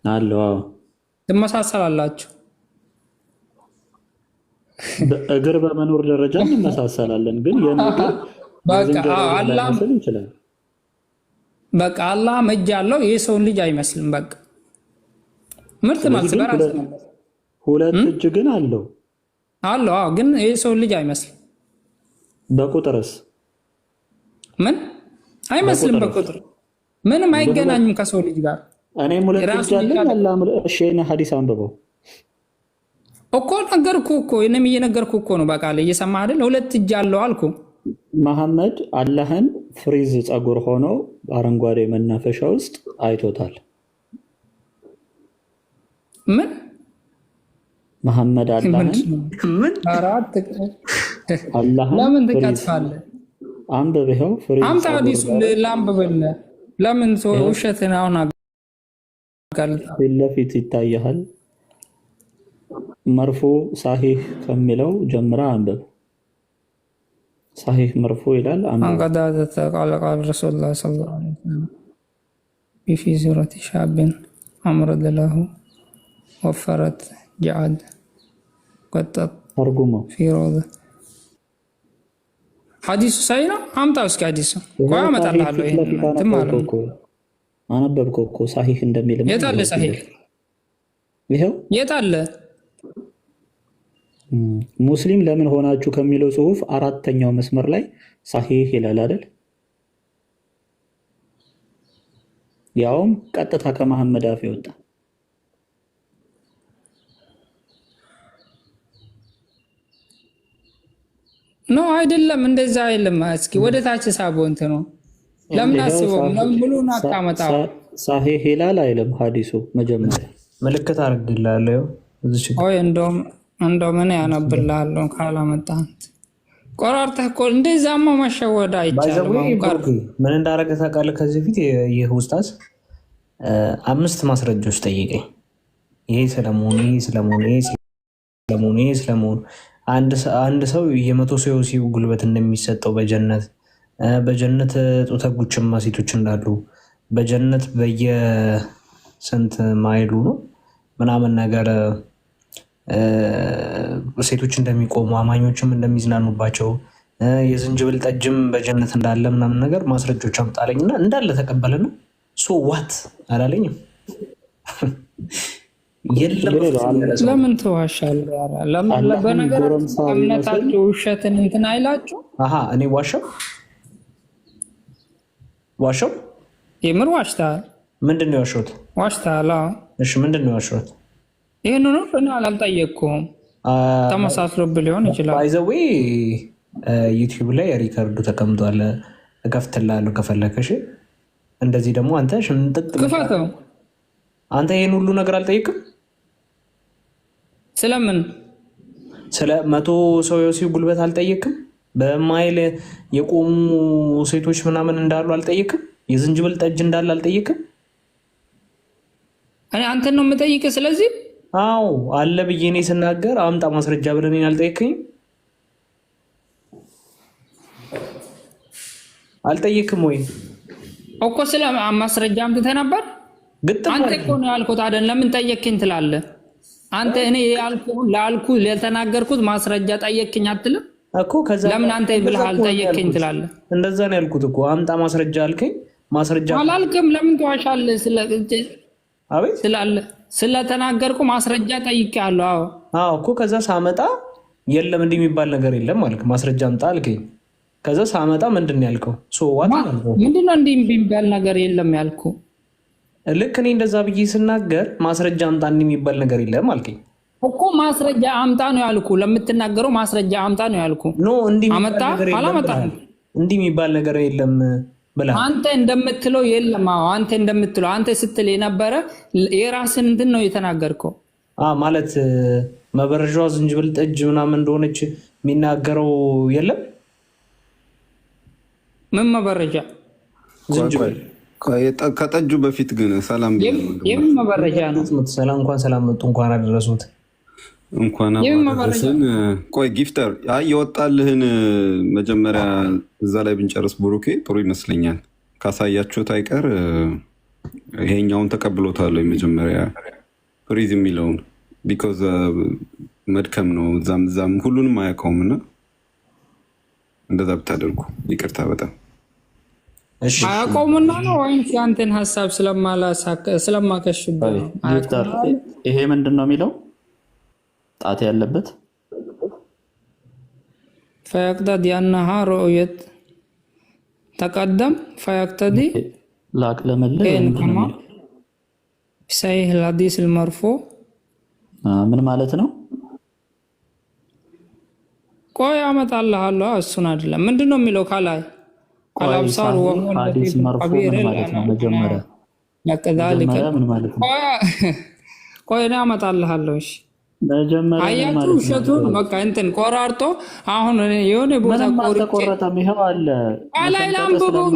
C: አለው።
K: ትመሳሰላላችሁ።
C: እግር በመኖር ደረጃ እንመሳሰላለን፣ ግን የምግር
K: በቃ አላህ ይችላል። በቃ አላህ እጅ አለው፣ የሰውን ልጅ አይመስልም። በቃ ምርጥ ማለት በራስ ነው።
C: ሁለት እጅ ግን አለው
K: አለው። ግን የሰውን ልጅ አይመስልም።
C: በቁጥርስ
K: ምን አይመስልም? በቁጥር ምንም አይገናኝም ከሰው ልጅ ጋር።
C: እኔም ሁለት እጅ አለኝ። አላህ እሺ ሐዲስ አንብበው
K: እኮ ነገርኩህ እኮ እኔም እየነገርኩህ እኮ ነው። በቃ እየሰማህ አይደል? ሁለት እጅ አለው አልኩ።
C: መሐመድ አላህን ፍሪዝ ፀጉር ሆኖ አረንጓዴ መናፈሻ ውስጥ አይቶታል።
K: ምን
C: መሐመድ አላህን
A: ምን
K: አራት
C: አላህን
K: ለምን ትቀጥፋለህ?
C: አንብበው ፍሪዝ
K: አምጣ ሐዲሱን ላንብብልህ። ለምን ሰው ውሸትን አሁን አጋልጣ
C: ፊት ለፊት ይታያል። መርፎ ሳሂህ ከሚለው ጀምራ አንብብ። ሳሂህ መርፎ ይላል።
K: አንቀዳ ተቃለ ቃል ረሱላህ ሰለላሁ ዐለይሂ ወሰለም ፊ ዙረቲ ሻብን አምረድ ለሁ ወፈረት ጀዓድ ቀጠጥ
C: ተርጉመው
K: ፊ ሮዝ ሐዲሱ ሳይ ነው። አምጣው እስኪ ሐዲሱ ቆይ አመጣልሃለሁ። ይሄን ማለት ነው
C: አነበብከው እኮ ሳሂህ እንደሚል
K: የት አለ ሳሂህ?
C: ይሄው
K: የት አለ?
C: ሙስሊም ለምን ሆናችሁ ከሚለው ጽሁፍ አራተኛው መስመር ላይ ሳሂህ ይላል አይደል? ያውም ቀጥታ ከመሐመድ አፍ የወጣ
K: ኖ አይደለም፣ እንደዛ አይደለም። እስኪ ወደ ታች ሳቦ እንትኑ ለምን አስበው ለምን ሙሉን አታመጣው?
C: ሳሂህ ይላል አይልም ሐዲሱ? መጀመሪያ
A: ምልክት አድርግልሃለሁ እዚህ ጋር።
K: ወይ እንደው ምን ያነብልሃለሁ ካላመጣህ ቆራርጠህ እኮ እንደዛማ መሸወድ አይቻልም።
A: ምን እንዳደረገ ታውቃለህ? ከዚህ በፊት ይህ ኡስታዝ 5 ማስረጃዎች ጠይቀኝ። ይሄ ስለመሆኑ አንድ ሰው የ100 ሰው የወሲብ ጉልበት እንደሚሰጠው በጀነት ጡተ ጉችማ ሴቶች እንዳሉ በጀነት በየስንት ማይሉ ነው ምናምን ነገር ሴቶች እንደሚቆሙ አማኞችም እንደሚዝናኑባቸው የዝንጅብል ጠጅም በጀነት እንዳለ ምናምን ነገር ማስረጃዎች አምጣለኝና እንዳለ ተቀበለና ሶ ዋት አላለኝም።
K: ለምን ትዋሻለህ? በነገራችን እምነታችሁ ውሸትን እንትን አይላችሁ?
A: እኔ ዋሻው
K: የምር ዋሽታል።
A: ምንድን ነው የዋሸሁት?
K: ዋሽታል።
A: እሺ ምንድን ነው የዋሸሁት?
K: ይህን ነው እኔ አላልጠየቅኩም። ተመሳስሎብህ ሊሆን ይችላል። ባይዘዌ
A: ዩቲዩብ ላይ ሪከርዱ ተቀምጧል፣ እከፍትልሃለሁ ከፈለከሽ። እንደዚህ ደግሞ አንተ ሽምጥጥ
K: ክፈተው።
A: አንተ ይህን ሁሉ ነገር አልጠይቅም።
K: ስለምን
A: ስለ 100 ሰው የወሲብ ጉልበት አልጠይቅም። በማይል የቆሙ ሴቶች ምናምን እንዳሉ አልጠይቅም። የዝንጅብል ጠጅ እንዳለ አልጠይቅም።
K: እኔ አንተን ነው የምጠይቅህ። ስለዚህ
A: አዎ አለ ብዬ እኔ ስናገር አምጣ ማስረጃ ብለን አልጠይቅኝ አልጠይቅም ወይ
K: እኮ ስለ ማስረጃ አምጥተህ ነበር። አንተ እኮ ነው ያልኩት አይደል? ለምን ጠየቅኝ ትላለህ አንተ? እኔ ላልኩህ ለተናገርኩት ማስረጃ ጠየቅኝ አትልም
A: እኮ። ከዛ
K: ለምን አንተ ብለሃል ጠየቅኝ ትላለህ?
A: እንደዛ ነው ያልኩት እኮ። አምጣ ማስረጃ አልከኝ። ማስረጃ
K: አላልክም። ለምን ትዋሻለህ?
A: አቤት
K: ስለተናገርኩ ማስረጃ ጠይቄያለሁ።
A: አዎ እኮ። ከዛ ሳመጣ የለም እንዲህ የሚባል ነገር የለም አልክ። ማስረጃ አምጣ አልከኝ። ከዛ ሳመጣ ምንድን ነው ያልከው?
K: ምንድን ነው እንዲህ የሚባል ነገር የለም ያልኩ?
A: ልክ እኔ እንደዛ ብዬ ስናገር ማስረጃ አምጣ እንዲህ የሚባል ነገር የለም አልከኝ
K: እኮ። ማስረጃ አምጣ ነው ያልኩ። ለምትናገረው ማስረጃ አምጣ ነው ያልኩ። አመጣ አላመጣም?
A: እንዲህ የሚባል ነገር የለም ብለህ
K: አንተ እንደምትለው የለም። አንተ እንደምትለው አንተ ስትል የነበረ የራስን እንትን ነው የተናገርከው
A: ማለት መበረዣዋ ዝንጅብል ጠጅ ምናምን እንደሆነች የሚናገረው የለም።
K: ምን መበረጃ?
A: ዝንጅብል
M: ከጠጁ በፊት ግን ሰላም
K: የምን መበረጃ ነው?
A: እንኳን ሰላም መጡ፣ እንኳን አደረሱት፣
M: እንኳን አደረሰን። ቆይ ጊፍተር የወጣልህን መጀመሪያ እዛ ላይ ብንጨርስ ብሩኬ ጥሩ ይመስለኛል። ካሳያችሁት አይቀር ይሄኛውን ተቀብሎታል። መጀመሪያ ፍሪዝ የሚለውን ቢኮዝ መድከም ነው። እዛም ሁሉንም አያውቀውም እና እንደዛ ብታደርጉ ይቅርታ በጣም
K: አያውቀውምና ነው ወይም ያንተን ሀሳብ ስለማከሽብህ
C: ይሄ ምንድን ነው የሚለው ጣት ያለበት
K: ፈያቅተዲ አነሃ ሩእየት ተቀደም ፈያቅተዲ ሰሒህ ልሐዲስ ልመርፉዕ
C: ምን ማለት ነው?
K: ቆይ አመጣልሃለሁ። እሱን አይደለም ምንድን ነው የሚለው ከላይ አልአብሳር
C: ሐዲስ መርፉዕ ምን ማለት ነው? መጀመሪያ ምን ማለት ነው?
K: ቆይ እኔ አመጣልሃለሁ። እሺ አያችሁ ውሸቱን በቃ እንትን ቆራርጦ አሁን የሆነ ቦታ
C: ቆረጠም ይሄው አለ።
K: ከላይ ላምብበው።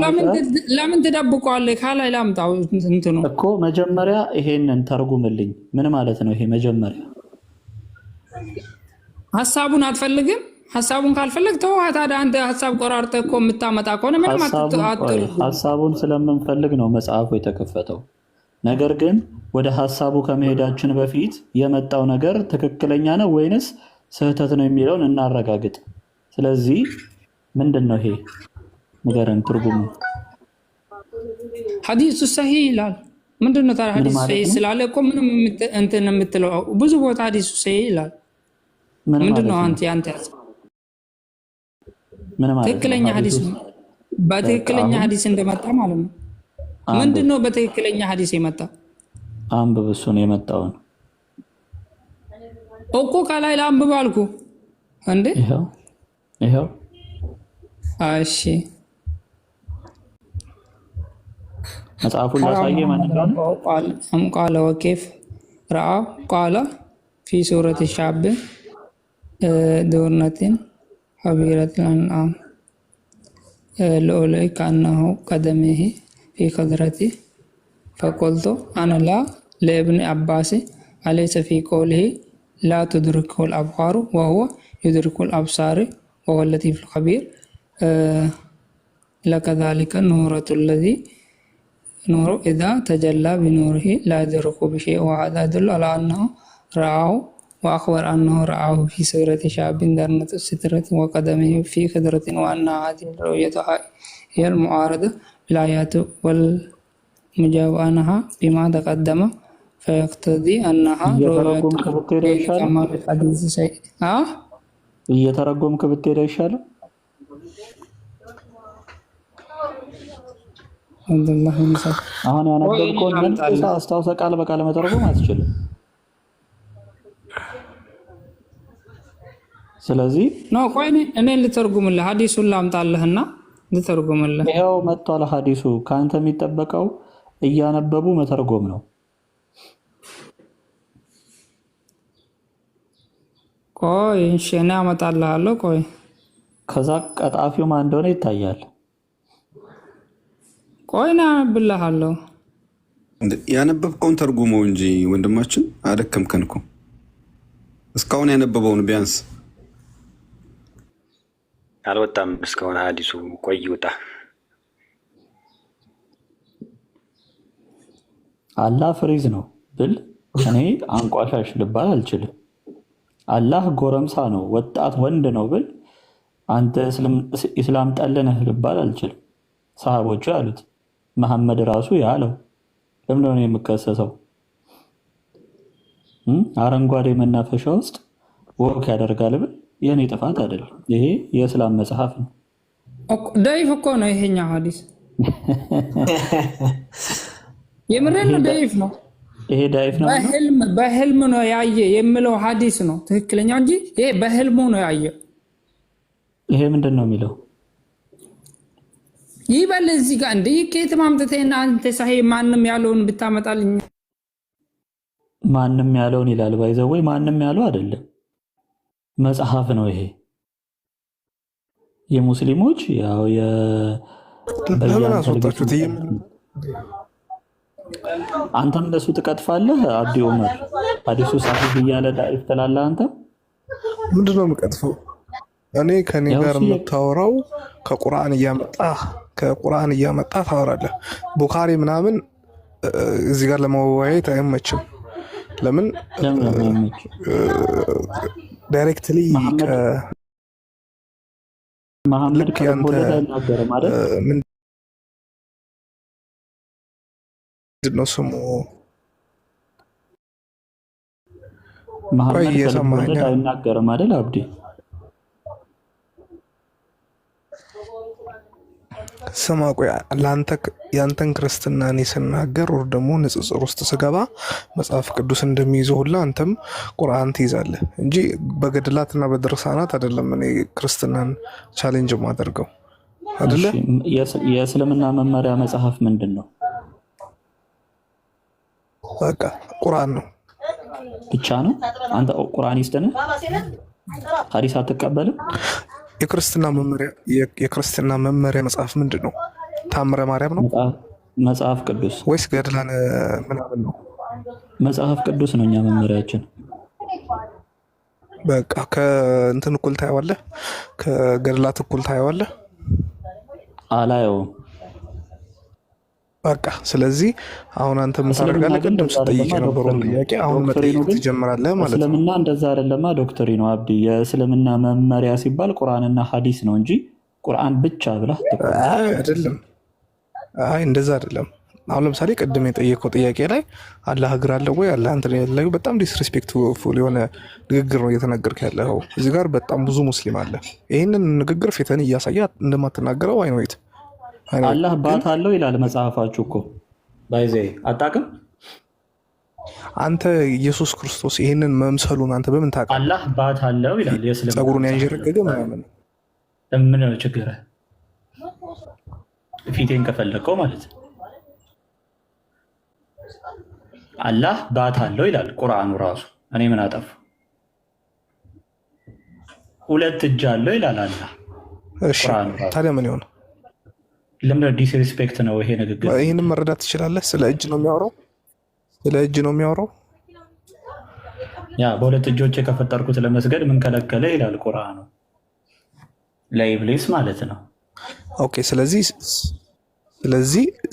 K: ለምን ትደብቀዋለህ? ከላይ ላምጣው እንትኑ
C: እኮ መጀመሪያ ይሄንን ተርጉምልኝ። ምን ማለት ነው ይሄ? መጀመሪያ
K: ሀሳቡን አትፈልግም? ሀሳቡን ካልፈለግ ተው። ታዲያ አንተ ሀሳብ ቆራርጠህ እኮ የምታመጣ ከሆነ ምንም
C: ሀሳቡን ስለምንፈልግ ነው መጽሐፉ የተከፈተው። ነገር ግን ወደ ሀሳቡ ከመሄዳችን በፊት የመጣው ነገር ትክክለኛ ነው ወይንስ ስህተት ነው የሚለውን እናረጋግጥ። ስለዚህ ምንድን ነው ይሄ ንገረን ትርጉሙ።
K: ሐዲሱ ሰሂህ ይላል። ምንድን ነው ታዲያ ሐዲሱ ሰሂህ ስላለ እኮ ምንም እንትን የምትለው ብዙ ቦታ ሐዲሱ ሰሂህ ይላል። ምንድን ነው አንተ ትክክለኛ ሐዲስ በትክክለኛ ሐዲስ እንደመጣ ማለት ነው። ምንድነው በትክክለኛ ሐዲስ የመጣ?
C: አንብብ፣ እሱን የመጣውን
K: እኮ ከላይ ለአንብብ አልኩ እንዴ።
C: ይኸው
K: እሺ
C: መጽሐፉን ላሳየ ማንኛውም
K: ቃለ ወኬፍ ረአ ቃለ ፊ ሱረት ሻብ ዱርነትን ሀቢረትን አንአም ለኦላይ ካነሁ ቀደሜህ ፊ ከድረቲ ፈቆልቶ አነ ላ ለእብን አባስ አለይሰ ፊ ቆልህ ላ ትድርክሁ ልአብኻሩ ወሁወ ዩድሪኩ ልአብሳር ወሁወ ለጢፍ ልኸቢር ለከዛሊከ ኑረቱ ለዚ نور إذا تجلى بنوره لا يدرك بشيء وهذا يدل على أنه رآه وأخبر أنه رآه في سورة شاب درنة السترة وقدمه في خضرة وأن هذه الرؤية هي المعارضة بالآيات والمجاوب عنها بما تقدم فيقتضي أنها رؤية كما في الحديث شيء
C: እየተረጎምክ ብትሄድ አይሻልም? አሁን ያነበብከውን መልስ አስታውሰህ ቃል በቃል መተርጎም አትችልም። ስለዚህ
K: ቆይ እኔ ልተርጉምልህ፣ ሐዲሱን ላምጣልህና ልተርጉምልህ።
C: ይኸው መጥቷል ሐዲሱ። ከአንተ የሚጠበቀው እያነበቡ መተርጎም ነው።
K: ቆይ እሺ፣ እኔ አመጣልሃለሁ። ቆይ
C: ከዛ ቀጣፊው ማን እንደሆነ ይታያል።
K: ቆይ ና አነብልሃለሁ።
M: ያነበብከውን ተርጉመው እንጂ ወንድማችን አደከምከን እኮ። እስካሁን ያነበበውን ቢያንስ
E: አልወጣም። እስካሁን ሐዲሱ ቆይ ይውጣ።
C: አላህ ፍሪዝ ነው ብል እኔ አንቋሻሽ ልባል አልችልም። አላህ ጎረምሳ ነው ወጣት ወንድ ነው ብል አንተ ኢስላም ጠልነህ ልባል አልችልም። ሰሃቦቹ ያሉት መሐመድ ራሱ ያለው ለምን ነው የምከሰሰው? አረንጓዴ መናፈሻ ውስጥ ወክ ያደርጋል ብል የኔ ጥፋት አይደለም። ይሄ የእስላም መጽሐፍ ነው።
K: ዳይፍ እኮ ነው ይሄኛው ሐዲስ። የምሬን ነው፣ ዳይፍ ነው።
C: ይሄ ዳይፍ ነው።
K: በህልም ነው ያየ የሚለው ሐዲስ ነው ትክክለኛ እንጂ ይሄ በህልሙ ነው ያየ።
C: ይሄ ምንድን ነው የሚለው?
K: ይበል እዚህ ጋር እንደ ከየት ማምጥተህና አንተ ሳይ ማንም ያለውን ብታመጣልኝ።
C: ማንም ያለውን ይላል። ባይዘው ወይ ማንም ያለው አይደለም፣ መጽሐፍ ነው ይሄ። የሙስሊሞች ያው አንተም እንደሱ ትቀጥፋለህ። አብዲ ዑመር ሐዲሱ ሳሂህ እያለ ዳኢፍ ትላለህ። አንተ
L: ምንድነው የምቀጥፈው? እኔ ከኔ ጋር የምታወራው ከቁርአን እያመጣ ታወራለህ። ቡኻሪ ምናምን እዚህ ጋር ለመወያየት አይመችም። ለምን ዳይሬክትሊ
C: መሐመድ ከወለደ አይናገርም አይደል?
L: ምንድነው ስሙ?
C: መሐመድ ከወለደ አይናገርም አይደል? አብዲ
L: ስማ፣ ቆይ ያንተን ክርስትና እኔ ስናገር ወር ደግሞ ንጽጽር ውስጥ ስገባ መጽሐፍ ቅዱስ እንደሚይዘው ሁላ አንተም ቁርአን ትይዛለህ እንጂ በገድላትና በድርሳናት አይደለም። እኔ ክርስትናን ቻሌንጅ ማደርገው አይደለ?
C: የእስልምና መመሪያ መጽሐፍ ምንድን ነው?
L: በቃ ቁርአን ነው
C: ብቻ ነው። አንተ ቁርአኒስት ነህ? ሐዲስ አትቀበልም?
L: የክርስትና መመሪያ መጽሐፍ ምንድን ነው? ታምረ ማርያም ነው?
C: መጽሐፍ ቅዱስ
L: ወይስ ገድላን ምናምን ነው?
C: መጽሐፍ ቅዱስ ነው እኛ መመሪያችን።
L: በቃ ከእንትን እኩል ታየዋለህ፣ ከገድላት እኩል ታየዋለህ።
C: አላየውም።
L: በቃ ስለዚህ አሁን አንተ ምን ታደርጋለህ? ቅድም ስጠይቅ የነበረውን ጥያቄ አሁን መጠየቅ ትጀምራለህ ማለት ነው።
C: እስልምና እንደዛ አይደለማ ዶክትሪኑ አብዲ። የእስልምና መመሪያ ሲባል ቁርአንና ሐዲስ ነው እንጂ ቁርአን ብቻ ብለህ
L: አይደለም። አይ እንደዛ አይደለም። አሁን ለምሳሌ ቅድም የጠየቀው ጥያቄ ላይ አላህ እግር አለው ወይ አላህ እንትን ያለው በጣም ዲስሪስፔክትፉል የሆነ ንግግር ነው እየተናገርክ ያለው። እዚህ ጋር በጣም ብዙ ሙስሊም አለ። ይህንን ንግግር ፊትህን እያሳየ እንደማትናገረው አይኖይት
C: አላህ ባት አለው ይላል መጽሐፋችሁ እኮ። ባይዜ አጣቅም
L: አንተ ኢየሱስ ክርስቶስ ይህንን መምሰሉን አንተ በምን ታውቃለህ?
C: አላህ ባት አለው ይላል። የእስልምና
L: ጸጉሩን ያንዠረገገ ምናምን
C: ምን ነው ችግር? ፊቴን ከፈለከው ማለት ነው። አላህ ባት አለው ይላል ቁርአኑ ራሱ። እኔ ምን አጠፋ? ሁለት እጅ አለው ይላል አላህ።
L: እሺ ታዲያ ምን ይሆን?
C: ለምን ዲስሪስፔክት ነው ይሄ ንግግር?
L: ይህንን መረዳት ትችላለህ? ስለ እጅ ነው የሚያወራው። ስለ እጅ ነው የሚያወራው።
C: ያ በሁለት እጆች ከፈጠርኩት ለመስገድ ምን ከለከለ ይላል ቁርአኑ። ለኢብሊስ ማለት ነው።
L: ኦኬ። ስለዚህ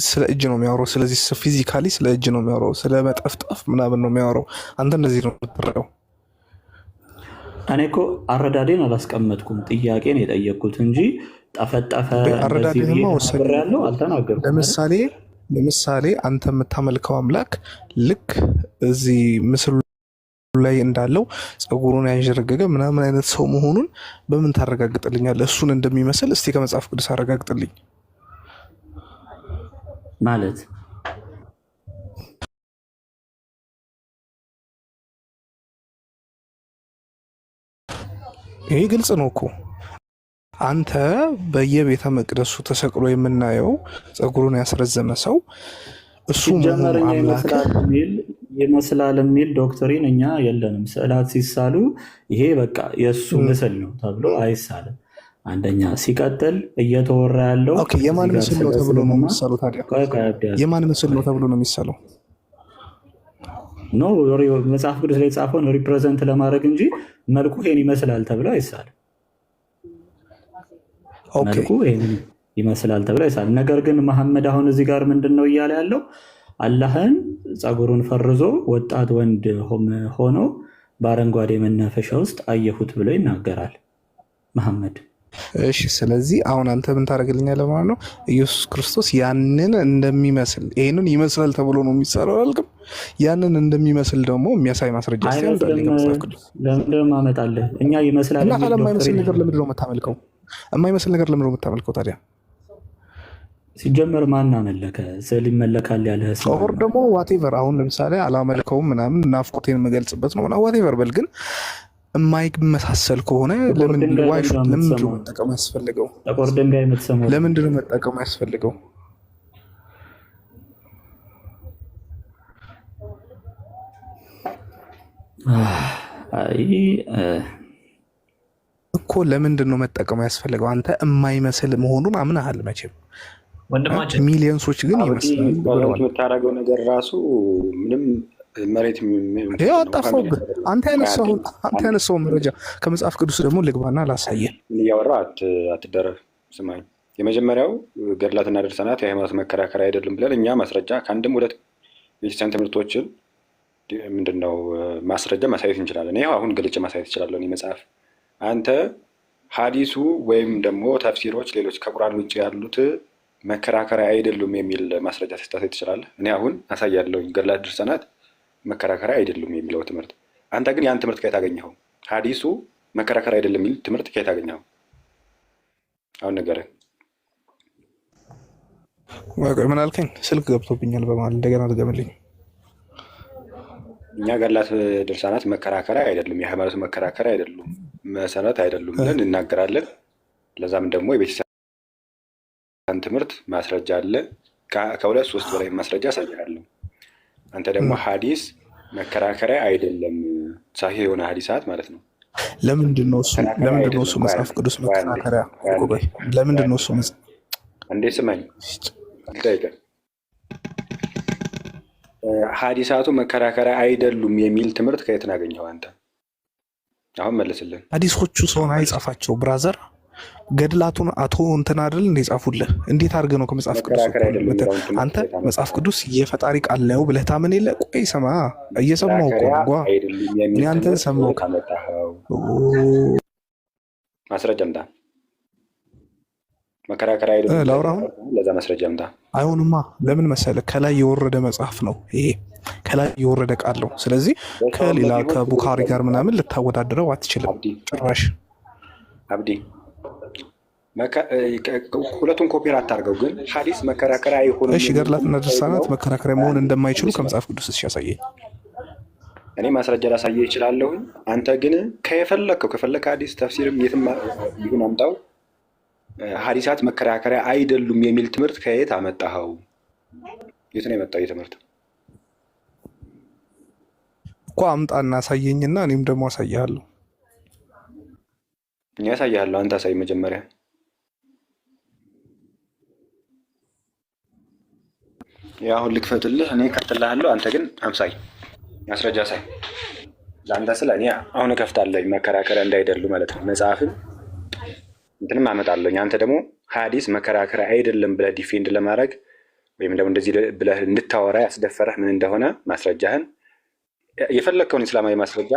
L: ስለ እጅ ነው የሚያወራው። ስለዚህ ፊዚካሊ ስለ እጅ ነው የሚያወራው። ስለ መጠፍጠፍ ምናምን ነው የሚያወራው። አንተ እንደዚህ ነው የምትረዳው።
C: እኔ እኮ አረዳዴን አላስቀመጥኩም፣ ጥያቄን የጠየቅኩት እንጂ ጠፈጠፈ
L: አረዳዴንማ ወሰን
C: ያለው አልተናገርኩም።
L: ለምሳሌ አንተ የምታመልከው አምላክ ልክ እዚህ ምስሉ ላይ እንዳለው ጸጉሩን ያንዠረገገ ምናምን አይነት ሰው መሆኑን በምን ታረጋግጥልኛለህ? እሱን እንደሚመስል እስቲ ከመጽሐፍ ቅዱስ አረጋግጥልኝ።
C: ማለት
L: ይሄ ግልጽ ነው እኮ። አንተ በየቤተ መቅደሱ ተሰቅሎ የምናየው ጸጉሩን ያስረዘመ ሰው እሱ
C: ጀመረኛ ይመስላል የሚል ዶክትሪን እኛ የለንም። ስዕላት ሲሳሉ ይሄ በቃ የእሱ ምስል ነው ተብሎ አይሳልም። አንደኛ ሲቀጥል እየተወራ ያለው
L: የማን ምስል ነው ተብሎ ነው የሚሳለው? ታዲያ የማን ምስል ነው ተብሎ ነው የሚሳለው?
C: ኖ መጽሐፍ ቅዱስ ላይ የተጻፈውን ሪፕሬዘንት ለማድረግ እንጂ መልኩ ይሄን ይመስላል ተብሎ አይሳልም። መልኩ ይሄን ይመስላል ተብሎ አይሳልም። ነገር ግን መሐመድ አሁን እዚህ ጋር ምንድን ነው እያለ ያለው? አላህን ጸጉሩን ፈርዞ ወጣት ወንድ ሆኖ በአረንጓዴ መናፈሻ ውስጥ አየሁት ብሎ ይናገራል መሐመድ።
L: እሺ፣ ስለዚህ አሁን አንተ ምን ታደርግልኛለህ ማለት ነው? ኢየሱስ ክርስቶስ ያንን እንደሚመስል ይሄንን ይመስላል ተብሎ ነው የሚሳለው አልክም? ያንን እንደሚመስል ደግሞ የሚያሳይ ማስረጃ
C: ለምንድን ነው ማመጣለህ? እኛ ይመስላል
L: እና የማይመስል ነገር ለምንድን ነው የምታመልከው? የማይመስል ነገር ለምንድን ነው የምታመልከው ታዲያ?
C: ሲጀመር ማን አመለከ? ስዕል ይመለካል ያለ
L: ኦር ደግሞ ዋቴቨር። አሁን ለምሳሌ አላመልከውም ምናምን ናፍቆቴን የምገልጽበት ነው ዋቴቨር በል። ግን የማይመሳሰል ከሆነ ለምንድን ነው መጠቀም ያስፈልገው?
C: ጥቁር ድንጋይ የምትሰማው
L: ለምንድን ነው መጠቀም ያስፈልገው? እኮ ለምንድን ነው መጠቀም ያስፈልገው? አንተ የማይመስል መሆኑን አምናሃል መቼም።
E: ወንድማችን
L: ሚሊዮንሶች ግን ይመስላል
E: የምታደርገው ነገር ራሱ ምንም መሬት
L: አጣፋውብህ። አንተ ያነሳው መረጃ ከመጽሐፍ ቅዱስ ደግሞ ልግባና ላሳየ።
E: እያወራ አትደረብ። ስማኝ፣ የመጀመሪያው ገድላትና ድርሳናት የሃይማኖት መከራከሪያ አይደሉም ብለን እኛ ማስረጃ ከአንድም ሁለት ቤተክርስቲያን ትምህርቶችን ምንድነው ማስረጃ ማሳየት እንችላለን። ይኸው አሁን ገልጬ ማሳየት እችላለሁ። መጽሐፍ አንተ ሀዲሱ ወይም ደግሞ ተፍሲሮች ሌሎች ከቁርአን ውጭ ያሉት መከራከሪያ አይደሉም የሚል ማስረጃ ስታሳይ ትችላለህ። እኔ አሁን አሳያለሁ። ገድላት ድርሳናት መከራከሪያ አይደሉም የሚለው ትምህርት። አንተ ግን ያን ትምህርት ከየት አገኘኸው? ሀዲሱ መከራከሪያ አይደለም የሚል ትምህርት ከየት አገኘኸው? አሁን ንገረኝ።
L: ምን አልከኝ? ስልክ ገብቶብኛል በማለት እንደገና ድገምልኝ።
E: እኛ ገድላት ድርሳናት መከራከሪያ አይደሉም፣ የሃይማኖት መከራከሪያ አይደሉም፣ መሰረት አይደሉም ብለን እናገራለን። ለዛም ደግሞ የቤተክርስቲያን ትምህርት ማስረጃ አለ። ከሁለት ሶስት በላይ ማስረጃ አሳያለሁ። አንተ ደግሞ ሀዲስ መከራከሪያ አይደለም፣ ሳሂህ የሆነ ሀዲሳት ማለት ነው።
L: ለምንድን ነው እሱ መጽሐፍ ቅዱስ መከራከሪያ? ለምንድን ነው እሱ
E: እንዴ? ስማኝ ልጠይቅህ። ሀዲሳቱ መከራከሪያ አይደሉም የሚል ትምህርት ከየት አገኘኸው አንተ? አሁን መልስልን።
L: ሀዲሶቹ ሰውን አይጻፋቸው ብራዘር። ገድላቱን አቶ እንትን አይደል እንደ ጻፉልህ። እንዴት አድርገህ ነው ከመጽሐፍ ቅዱስ አንተ መጽሐፍ ቅዱስ የፈጣሪ ቃል ነው ብለህ ታምን የለ? ቆይ ሰማ፣ እየሰማሁ እኮ ጓ እኔ አንተን ሰማሁ።
E: ማስረጃ አምጣ። መከራከሪያ አይደለም
L: ላውራ አሁን።
E: ለዛ ማስረጃ አምጣ።
L: አይሆንማ። ለምን መሰለህ? ከላይ የወረደ መጽሐፍ ነው ይሄ፣ ከላይ የወረደ ቃል ነው። ስለዚህ ከሌላ ከቡኻሪ ጋር ምናምን ልታወዳድረው አትችልም ጭራሽ።
E: አብዲ ሁለቱን ኮፒር አታርገው፣ ግን ሐዲስ መከራከሪያ አይሆንም።
L: እሺ ገድላትና ድርሳናት መከራከሪያ መሆን እንደማይችሉ ከመጽሐፍ ቅዱስ ያሳየኝ።
E: እኔ ማስረጃ ላሳየህ እችላለሁ። አንተ ግን ከፈለክ ሐዲስ ተፍሲርም የትም ይሁን አምጣው፣ ሐዲሳት መከራከሪያ አይደሉም የሚል ትምህርት ከየት አመጣኸው? የት ነው የመጣው የትምህርት?
L: እኮ አምጣና አሳየኝና እኔም ደግሞ አሳይሃለሁ።
E: እኔ አሳይሃለሁ፣ አንተ አሳይ መጀመሪያ። አሁን ልክፈትልህ፣ እኔ እከፍትልሃለሁ፣ አንተ ግን አምሳይ ማስረጃ ሳይ። ለአንተ ስለ እኔ አሁን እከፍታለሁ፣ መከራከሪያ እንዳይደሉ ማለት ነው። መጽሐፍን እንትንም አመጣለሁኝ። አንተ ደግሞ ሐዲስ መከራከሪያ አይደለም ብለህ ዲፌንድ ለማድረግ ወይም ደግሞ እንደዚህ ብለህ እንድታወራ ያስደፈረህ ምን እንደሆነ ማስረጃህን፣ የፈለግከውን እስላማዊ ማስረጃ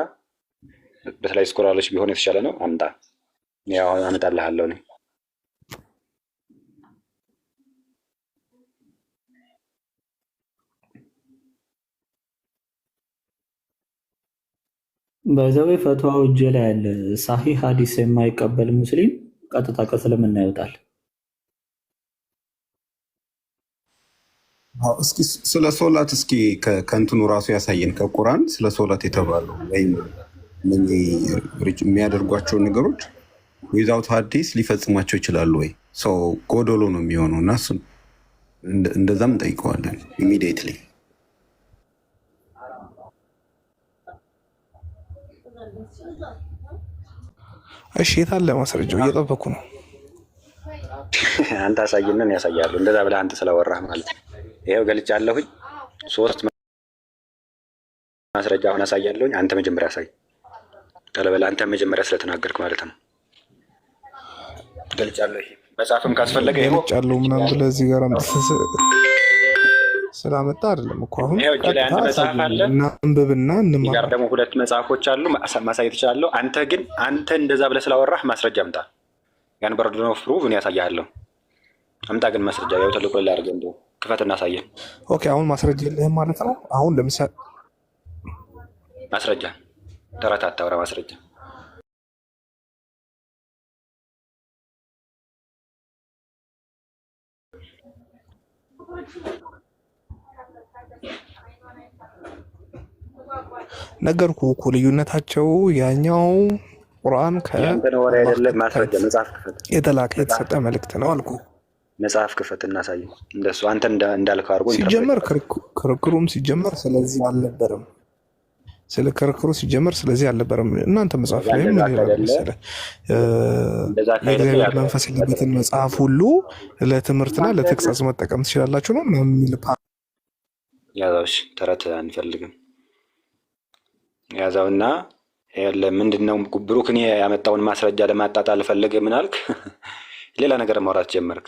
E: በተለይ ስኮላሮች ቢሆን የተሻለ ነው፣ አምጣ። ያው አመጣልሃለሁ እኔ።
C: በዛው ፈትዋው እጄ ላይ ያለ ሳሂህ ሐዲስ የማይቀበል ሙስሊም ቀጥታ ከእስልምና ይወጣል።
M: እስኪ ስለ ሶላት እስኪ ከእንትኑ ራሱ ያሳየን ከቁርአን ስለ ሶላት የተባለው ወይም የሚያደርጓቸው ነገሮች ዊዛውት ሐዲስ ሊፈጽሟቸው ይችላሉ ወይ? ሰው ጎዶሎ ነው የሚሆነው እና እሱን እንደዛም እንጠይቀዋለን ኢሚዲየትሊ።
L: እሺ የታለ ማስረጃው? እየጠበኩ ነው።
E: አንተ አሳየንን ያሳያሉ። እንደዛ ብለህ አንተ ስለወራህ ማለት ነው። ይሄው ገልጫለሁኝ። 3 ማስረጃ አሁን አሳያለሁኝ። አንተ መጀመሪያ አሳይ። ተለበለ አንተ መጀመሪያ ስለተናገርክ ማለት ነው። ገልጫለሁ። ይሄ መጽሐፍም ካስፈለገ ይሄው
L: ገልጫለሁ ምናምን ብለህ እዚህ ጋር ስላመጣ አይደለም እኮ አሁን
E: ይሄው እጅ ላይ አንድ መጽሐፍ አለ
L: እና አንብብና እንማር።
E: ጋር ደግሞ 2 መጽሐፎች አሉ ማሳየት እችላለሁ። አንተ ግን አንተ እንደዛ ብለህ ስላወራህ ማስረጃ አምጣ። ያን በርዶን ኦፍ ፕሩቭ እኔ ያሳያለሁ። አምጣ ግን ማስረጃ። ያው ተልኮ ላይ አድርገህ እንደው ክፈት እናሳየን።
L: ኦኬ አሁን ማስረጃ የለህም ማለት ነው። አሁን ለምሳሌ
E: ማስረጃ ተረት አታውራ። ማስረጃ
L: ነገርኩህ እኮ ልዩነታቸው ያኛው ቁርአን የተላከ የተሰጠ መልእክት ነው አልኩህ።
E: መጽሐፍ ክፈት እናሳይ። እንደሱ አንተ እንዳልከው አድርጎ
L: ሲጀመር ክርክሩም ሲጀመር ስለዚህ አልነበረም። ስለ ክርክሩ ሲጀመር ስለዚህ አልነበረም። እናንተ መጽሐፍ ላይ ምን ይላል መሰለህ? የእግዚአብሔር መንፈስ ያለበትን መጽሐፍ ሁሉ ለትምህርትና ለተግሳጽ መጠቀም ትችላላችሁ ነው የሚል
E: ያዛውሽ። ተረት አንፈልግም። ያዛውና ምንድነው ብሩክ፣ እኔ ያመጣውን ማስረጃ ለማጣጣል ፈልገህ ምን አልክ? ሌላ ነገር ማውራት ጀመርክ።